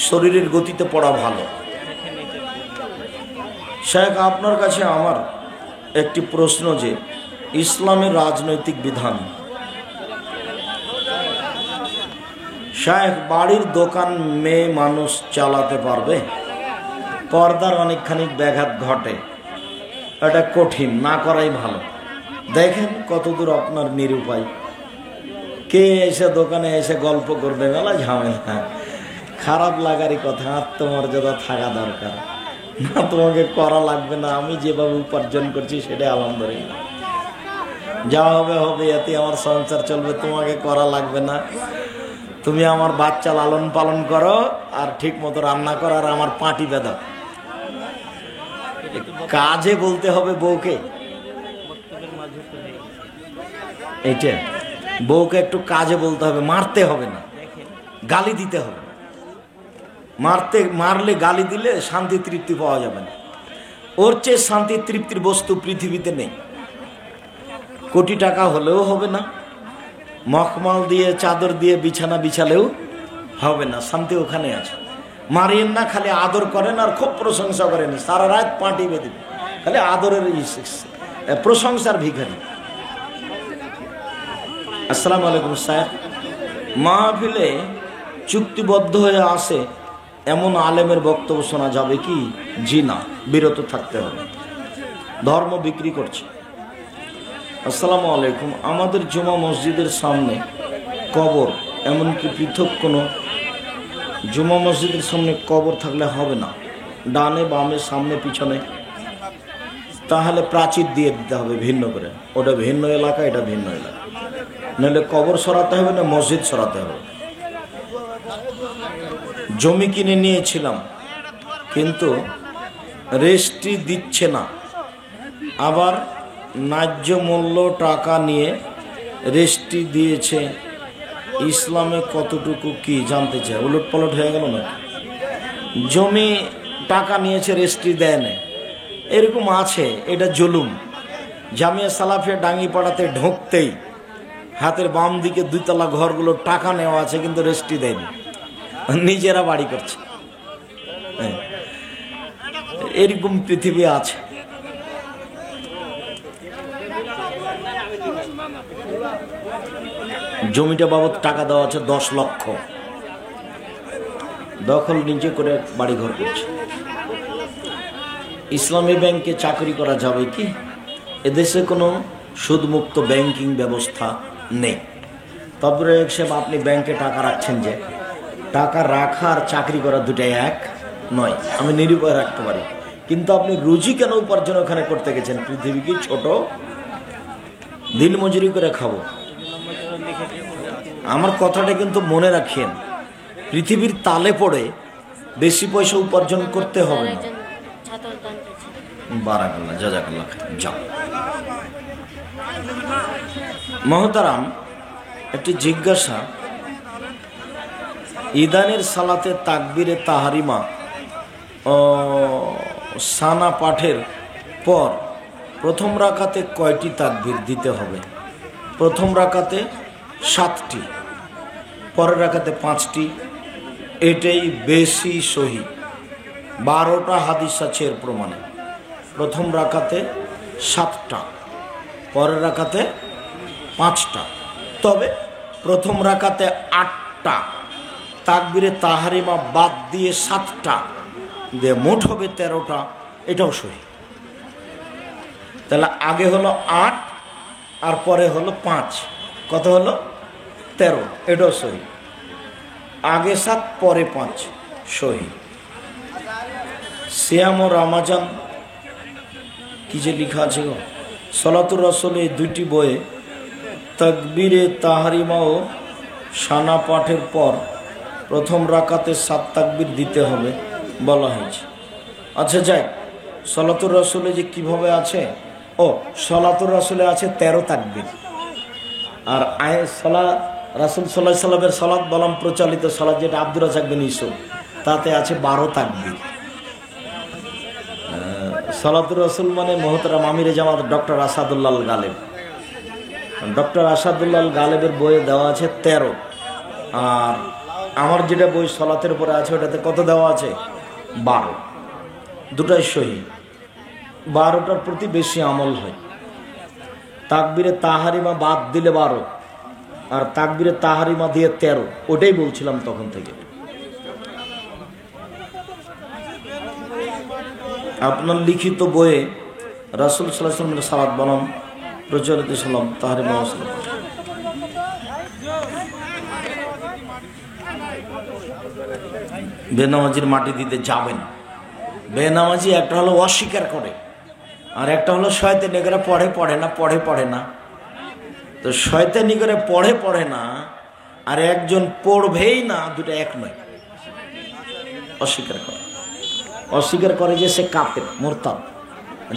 শরীরের গতিতে পড়া ভালো। শেখ, আপনার কাছে আমার একটি প্রশ্ন, যে ইসলামের রাজনৈতিক বিধান। শেখ, বাড়ির দোকান মেয়ে মানুষ চালাতে পারবে? পর্দার অনেকখানি ব্যাঘাত ঘটে, এটা কঠিন, না করাই ভালো। দেখেন কতদূর আপনার নিরুপায়। কে এসে দোকানে এসে গল্প করবে, মেলা ঝামেলা। খারাপ লাগারই কথা, আত্মমর্যাদা থাকা দরকার। না, তোমাকে করা লাগবে না, আমি যেভাবে উপার্জন করছি সেটাই আলহামদুলিল্লাহ, যা হবে হবে, এতে আমার সংসার চলবে, তোমাকে করা লাগবে না। তুমি আমার বাচ্চা লালন পালন করো, আর ঠিক মতো রান্না করো, আর আমার পাটি বেঁধো। কাজে বলতে হবে বউকে, এইটা বউকে একটু কাজে বলতে হবে, মারতে হবে না, গালি দিতে হবে। মারলে গালি দিলে শান্তি তৃপ্তি পাওয়া যাবে না। ওর চেয়ে শান্তি তৃপ্তির বস্তু পৃথিবীতে নেই। কোটি টাকা হলেও হবে না, মখমল দিয়ে চাদর দিয়ে বিছানা বিছালেও হবে না, শান্তি ওখানে আছে। মারিয়েন না, খালি আদর করেন আর খুব প্রশংসা করেন, সারা রাত পাটি বেঁধে খালি আদরের প্রশংসার ভিখারি। আসসালামু আলাইকুম সাহেব, মাহফিলে চুক্তিবদ্ধ হয়ে আসে এমন আলেমের বক্তব্য শোনা যাবে কি? জি না, বিরত থাকতে হবে, ধর্ম বিক্রি করছে। আসসালামু আলাইকুম, আমাদের জুমা মসজিদের সামনে কবর, এমনকি পৃথক কোনো জুমা মসজিদের সামনে কবর থাকলে হবে না, ডানে বামে সামনে পিছনে, তাহলে প্রাচীর দিয়ে দিতে হবে ভিন্ন করে। ওটা ভিন্ন এলাকা, এটা ভিন্ন এলাকা, নাহলে কবর সরাতে হবে না মসজিদ সরাতে হবে। জমি কিনে নিয়েছিলাম কিন্তু রেজিস্ট্রি দিচ্ছে না, আবার ন্যায্য মূল্য টাকা নিয়ে রেজিস্ট্রি দিয়েছে, ইসলামে কতটুকু কি জানতে চায়? উলট পালট হয়ে গেল না? জমি টাকা নিয়েছে, রেজিস্ট্রি দেয় না, এরকম আছে, এটা জুলুম। জামিয়া সালাফিয়া ডাঙ্গিপাড়াতে ঢুকতেই হাতের বাম দিকে 2 তলা ঘরগুলো টাকা নেওয়া আছে, কিন্তু রেজিস্ট্রি দেয়নি, নিজেরা বাড়ি করছে। এরকম পৃথিবী আছে। জমিটা বাবদ টাকা দেওয়া আছে 10 লক্ষ, দখল নিজে করে বাড়ি ঘর করছে। ইসলামী ব্যাংকে চাকরি করা যাবে কি? এদেশে কোনো সুদমুক্ত ব্যাংকিং ব্যবস্থা নেই। তারপরে সাহেব, আপনি ব্যাংকে টাকা রাখছেন, যে টাকা রাখা আর চাকরি করা দুটাই এক নয়। আমি নিরুপায় রাখতে পারি, কিন্তু আপনি রুজি কেন উপার্জন ওখানে করতে গেছেন? পৃথিবী কি ছোট? দিন মজুরি করে খাবো? আমার কথাটা কিন্তু মনে রাখেন, পৃথিবীর তালে পড়ে বেশি পয়সা উপার্জন করতে হবে না। বারাকাল্লাহ, জাযাকাল্লাহ, যাও। মহতারাম, একটি জিজ্ঞাসা, ইদানের সালাতে তাকবীরে তাহারিমা ও সানা পাঠের পর প্রথম রাকাতে কয়টি তাকবীর দিতে হবে? প্রথম রাকাতে 7টি, পরের রাকাতে 5টি, এটাই বেশি সহি। 12টা হাদিস আছে এর প্রমাণে। প্রথম রাকাতে 7টা, পরের রাকাতে 5টা, তবে প্রথম রাকাতে 8টা, তাকবীরে তাহরিমা বাদ দিয়ে 7টা দিয়ে মোট হবে 13টা, এটাও সহি। তাহলে আগে হলো 8 আর পরে হলো 5, কত হলো 13, এটাও সহি। আগে 7 পরে 5, সহি। সিয়াম ও রামাজান কি যে লেখা আছে গো, সলাতুর রাসূল এই দুইটি বইয়ে তাকবীরে তাহরিমা ও সানা পাঠের পর প্রথম রাকাতে 7 তাকবীর দিতে হবে বলা হয়েছে। আচ্ছা যাই, সলাতুর রাসূলে যে কিভাবে আছে, ও সলাতুর রাসূলে আছে 13 তাকবীর, আর রাসূল সাল্লাল্লাহু আলাইহি সাল্লামের সালাত বলাম প্রচলিত সালাত যেটা আব্দুর রাজ্জাক বিন ইউসুফ, তাতে আছে 12 তাকবীর। সলাতুর রাসূল মানে মোহতারাম আমিরে জামাত ডক্টর আসাদুল্লাহ গালেব, ডক্টর আসাদুল্লাহ গালেবের বইয়ে দেওয়া আছে 13, আর আমার যেটা বই সলাতের উপরে আছে ওটাতে কত দেওয়া আছে 12, দুটাই সহি। 12টার প্রতি বেশি আমল হয়। তাকবীরে তাহরিমা বাদ দিলে 12, আর তাকবীরে তাহরিমা দিয়ে 13, ওটাই বলছিলাম তখন থেকে। আপনার লিখিত বইয়ে রাসূল সাল্লাল্লাহু আলাইহি ওয়াসাল্লামের সালাত বনাম প্রচলিত সালাম তাহরিমা সালাম। বেনামাজির মাটি দিতে যাবেন। বেনামাজি একটা হলো অস্বীকার করে, আর একটা হলো শয়তানি করে পড়ে না। তো শয়তানি করে পড়ে না, আর একজন পড়বেই না, দুটো এক নয়। অস্বীকার করে যে সে কাফের মুরতাদ,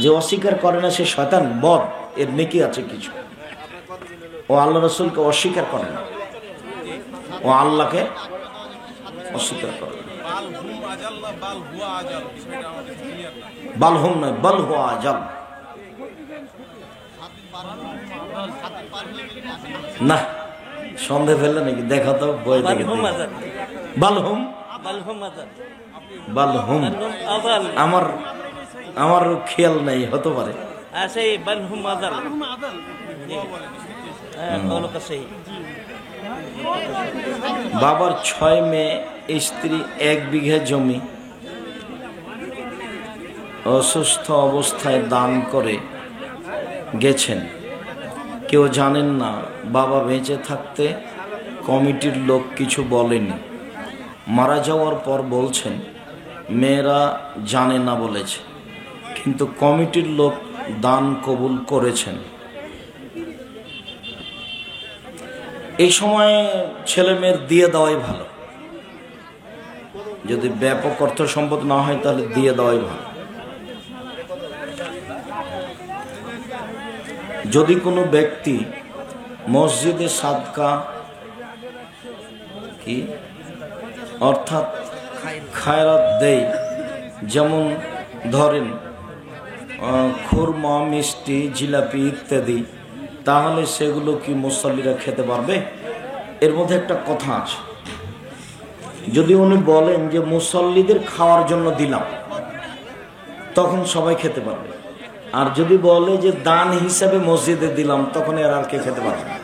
যে অস্বীকার করে না সে শয়তান বদ, এর নেকি আছে কিছু। ও আল্লাহ রাসূলকে অস্বীকার করে না, ও আল্লাহকে অস্বীকার করে না। বালহুম নয়, বাল হুয়া আজাল। না সন্দেহ ফেললে নাকি, দেখা তো বই থেকে। বালহুম বালহুম আমার খেয়াল নাই, হতে পারে। বাবার 6 মেয়ে, স্ত্রী, 1 বিঘা জমি অসুস্থ অবস্থায় দান করে গেছেন। কেউ জানেন না, বাবা বেঁচে থাকতে কমিটির লোক কিছু বলেনি, মারা যাওয়ার পর বলছেন মেয়েরা জানে না বলেছে, কিন্তু কমিটির লোক দান কবুল করেছেন। এই সময় ছেলে মেয়ের দিয়ে দেওয়াই ভালো। যদি ব্যাপক অর্থ সম্পদ না হয় তাহলে দিয়ে দেওয়াই ভালো। যদি কোনো ব্যক্তি মসজিদে সাদকা কি অর্থাৎ খায়রাত দেয়, যেমন ধরেন খুরমা, মিষ্টি, জিলাপি ইত্যাদি, তাহলে সেগুলো কি মুসল্লিরা খেতে পারবে? এর মধ্যে একটা কথা আছে। যদি উনি বলেন যে মুসল্লিদের খাওয়ার জন্য দিলাম, তখন সবাই খেতে পারবে। আর যদি বলে যে দান হিসাবে মসজিদে দিলাম, তখন এর আর কে খেতে পারবে না,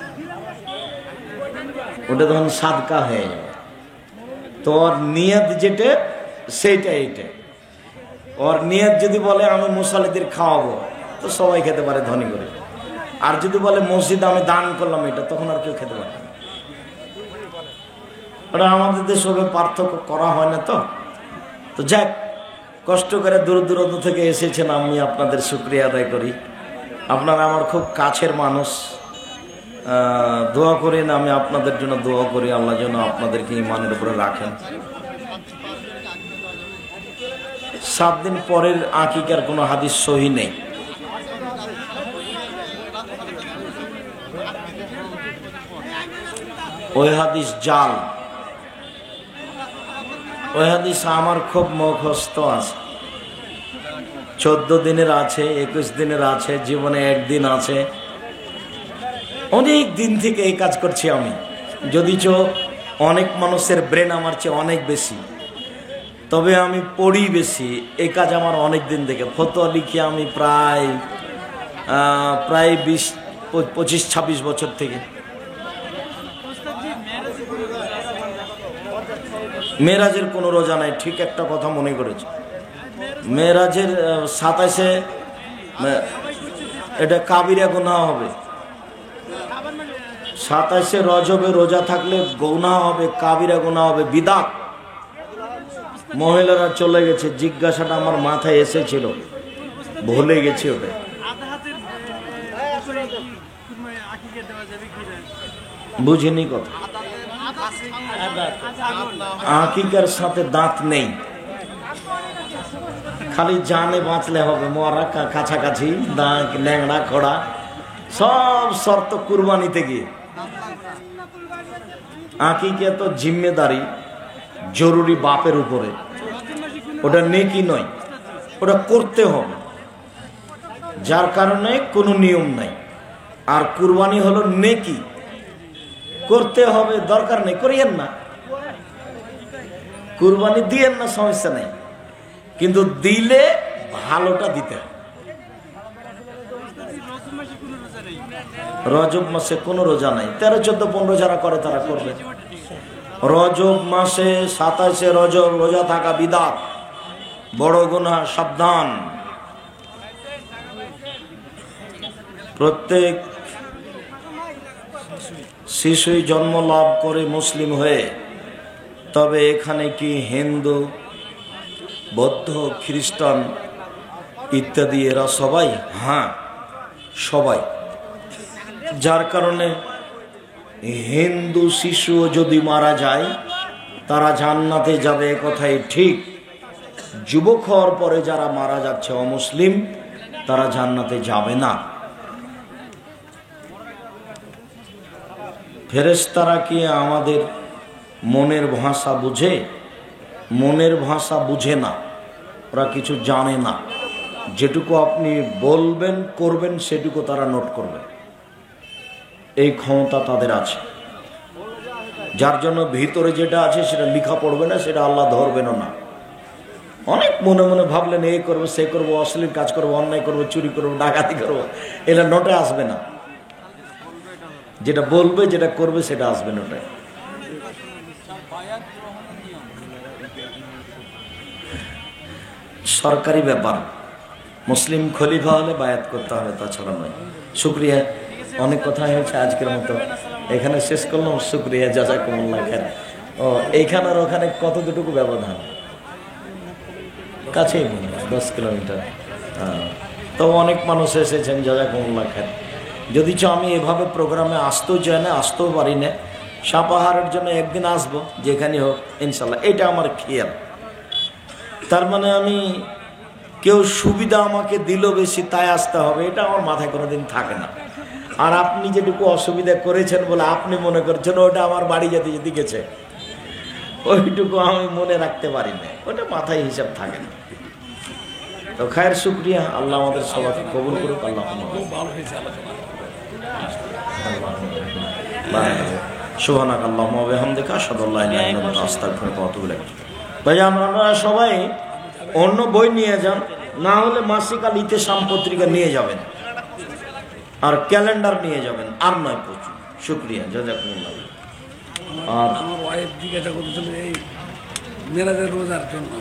ওটা তখন সাদকা হয়ে যাবে। তো ওর নিয়ত যেটা সেইটা এইটা। ওর নিয়ত যদি বলে আমি মুসল্লিদের খাওয়াবো, তো সবাই খেতে পারে ধনী করে। আর যদি বলে মসজিদে আমি দান করলাম, এটা তখন আর কেউ খেতে পারে না। ওটা আমাদের দেশে পার্থক্য করা হয় না। তো যাক, কষ্ট করে দূর দূরান্ত থেকে এসেছেন, আমি আপনাদের শুকরিয়া আদায় করি। আপনারা আমার খুব কাছের মানুষ, দোয়া করেন, আমি আপনাদের জন্য দোয়া করি, আল্লাহ যেন আপনাদেরকে ঈমানের উপরে রাখেন। 7 দিন পরের আকিকার কোনো হাদিস সহি নেই। ওই হাদিস জাল, ওই হাদিস আমার খুব মুখস্থ আছে। 14 দিনের আছে, 21 দিনের আছে, জীবনে 1 দিন আছে। অনেক দিন থেকে এই কাজ করছি আমি, যদিচ অনেক মানুষের ব্রেন আমার চেয়ে অনেক বেশি। তবে আমি পড়ি বেশি, এই কাজ আমার অনেক দিন থেকে। ফতোয়া লিখি আমি প্রায় 25-26 বছর থেকে। মেরাজের কোনো রোজা নাই, ঠিক একটা কথা মনে করেছে। মেরাজের 27-এ এটা কাবিরা গুনাহ হবে। 27-এ রজবে রোজা থাকলে গুনাহ হবে, কাবিরা গুনাহ হবে, বিদআত। মহিলারা চলে গেছে, জিজ্ঞাসাটা আমার মাথায় এসেছিল, ভুলে গেছি ওটা। বুঝিনি কথা। আকিকার সাথে দাঁত নেই, খালি জানে বাঁচলে হবে। মরা কাছাকাছি, দাঁত ল্যাংড়া খোড়া সব শর্ত কুরবানিতে গিয়ে। আকিকা তো জিম্মেদারি জরুরি বাপের উপরে, ওটা নেকি নয়, ওটা করতে হবে, যার কারণে কোনো নিয়ম নাই। আর কুরবানি হলো নেকি, করতে হবে, দরকার নেই, করিয়েন না। কুরবানি দিয়েন না, সমস্যা নেই, কিন্তু দিলে ভালোটা দিতে হবে। রজব মাসে কোনো রোজা নাই, 13, 14, 15 যারা করে তারা করবে। রজব মাসে 27-এ রজব রোজা থাকা বিদআত, বড় গুনাহ, সাবধান। প্রত্যেক শিশুই জন্ম লাভ করে মুসলিম হয়ে, তবে এখানে কি হিন্দু, বৌদ্ধ, খ্রিস্টান ইত্যাদি এরা সবাই? হ্যাঁ, সবাই। যার কারণে হিন্দু শিশুও যদি মারা যায় তারা জান্নাতে যাবে, কথাই ঠিক। যুবক হওয়ার পরে যারা মারা যাচ্ছে অমুসলিম, তারা জান্নাতে যাবে না। ফেরেশতারা কি আমাদের মনের ভাষা বুঝে? মনের ভাষা বুঝে না, ওরা কিছু জানে না। যেটুকু আপনি বলবেন করবেন সেটুকু তারা নোট করবে, এই ক্ষমতা তাদের আছে। যার জন্য ভিতরে যেটা আছে সেটা লিখা পড়বে না, সেটা আল্লাহ ধরবেন না। অনেক মনে মনে ভাবলেন এই করবো, সে করবো, অশ্লীল কাজ করবো, অন্যায় করবো, চুরি করবো, ডাকাতি করবো, এটা নোটে আসবে না। যেটা বলবে, যেটা করবে, সেটা আসবে নোটে। সরকারি ব্যাপার, মুসলিম খলিফা হলে বায়াত করতে হবে, তাছাড়া নয়। শুক্রিয়া, অনেক কথা হয়েছে আজকের মতো, এখানে শেষ করলাম। শুক্রিয়া, জাযাকুমুল্লাহ খাইর। ও এইখানে আর ওখানে কতটুকু ব্যবধান? কাছেই 10 কিলোমিটার। তবে অনেক মানুষ এসেছেন, জাযাকুমুল্লাহ খাইর। যদি আমি এভাবে প্রোগ্রামে আসতেও চাই না, আসতেও পারি না, সাপাহারের জন্য একদিন আসবো, যেখানে হোক ইনশাল্লাহ। এটা আমার খেয়াল। তার মানে আমি কেউ সুবিধা আমাকে দিল বেশি তাই আসতে হবে, এটা আমার মাথায় কোনোদিন থাকে না। আর আপনি যেটুকু অসুবিধা করেছেন বলে আপনি মনে করছেন ওটা আমার বাড়ি যেতে যেতে গেছে, ওইটুকু আমি মনে রাখতে পারি না, ওটা মাথায় হিসাব থাকে না। তো খায়ের, শুক্রিয়া, আল্লাহ আমাদের সবাইকে কবুল করুক। আল্লাহ সুবহানাক আল্লাহুম্মা ওয়া বিহামদিকা আশহাদু আল্লা ইলাহা ইল্লা আনতা আস্তাগফিরুকা ওয়া আতুবু ইলাইক। ভাই, আপনারা সবাই অন্য বই নিয়ে যান, না হলে মাসিক আল ইতিসাম পত্রিকা নিয়ে যাবেন, আর ক্যালেন্ডার নিয়ে যাবেন, আর নয় প্রচুর। শুক্রিয়া, জাযাকুমুল্লাহ। আর আমার ওয়াইফ জিজ্ঞাসা করছিল এই মেরাজের রোজার জন্য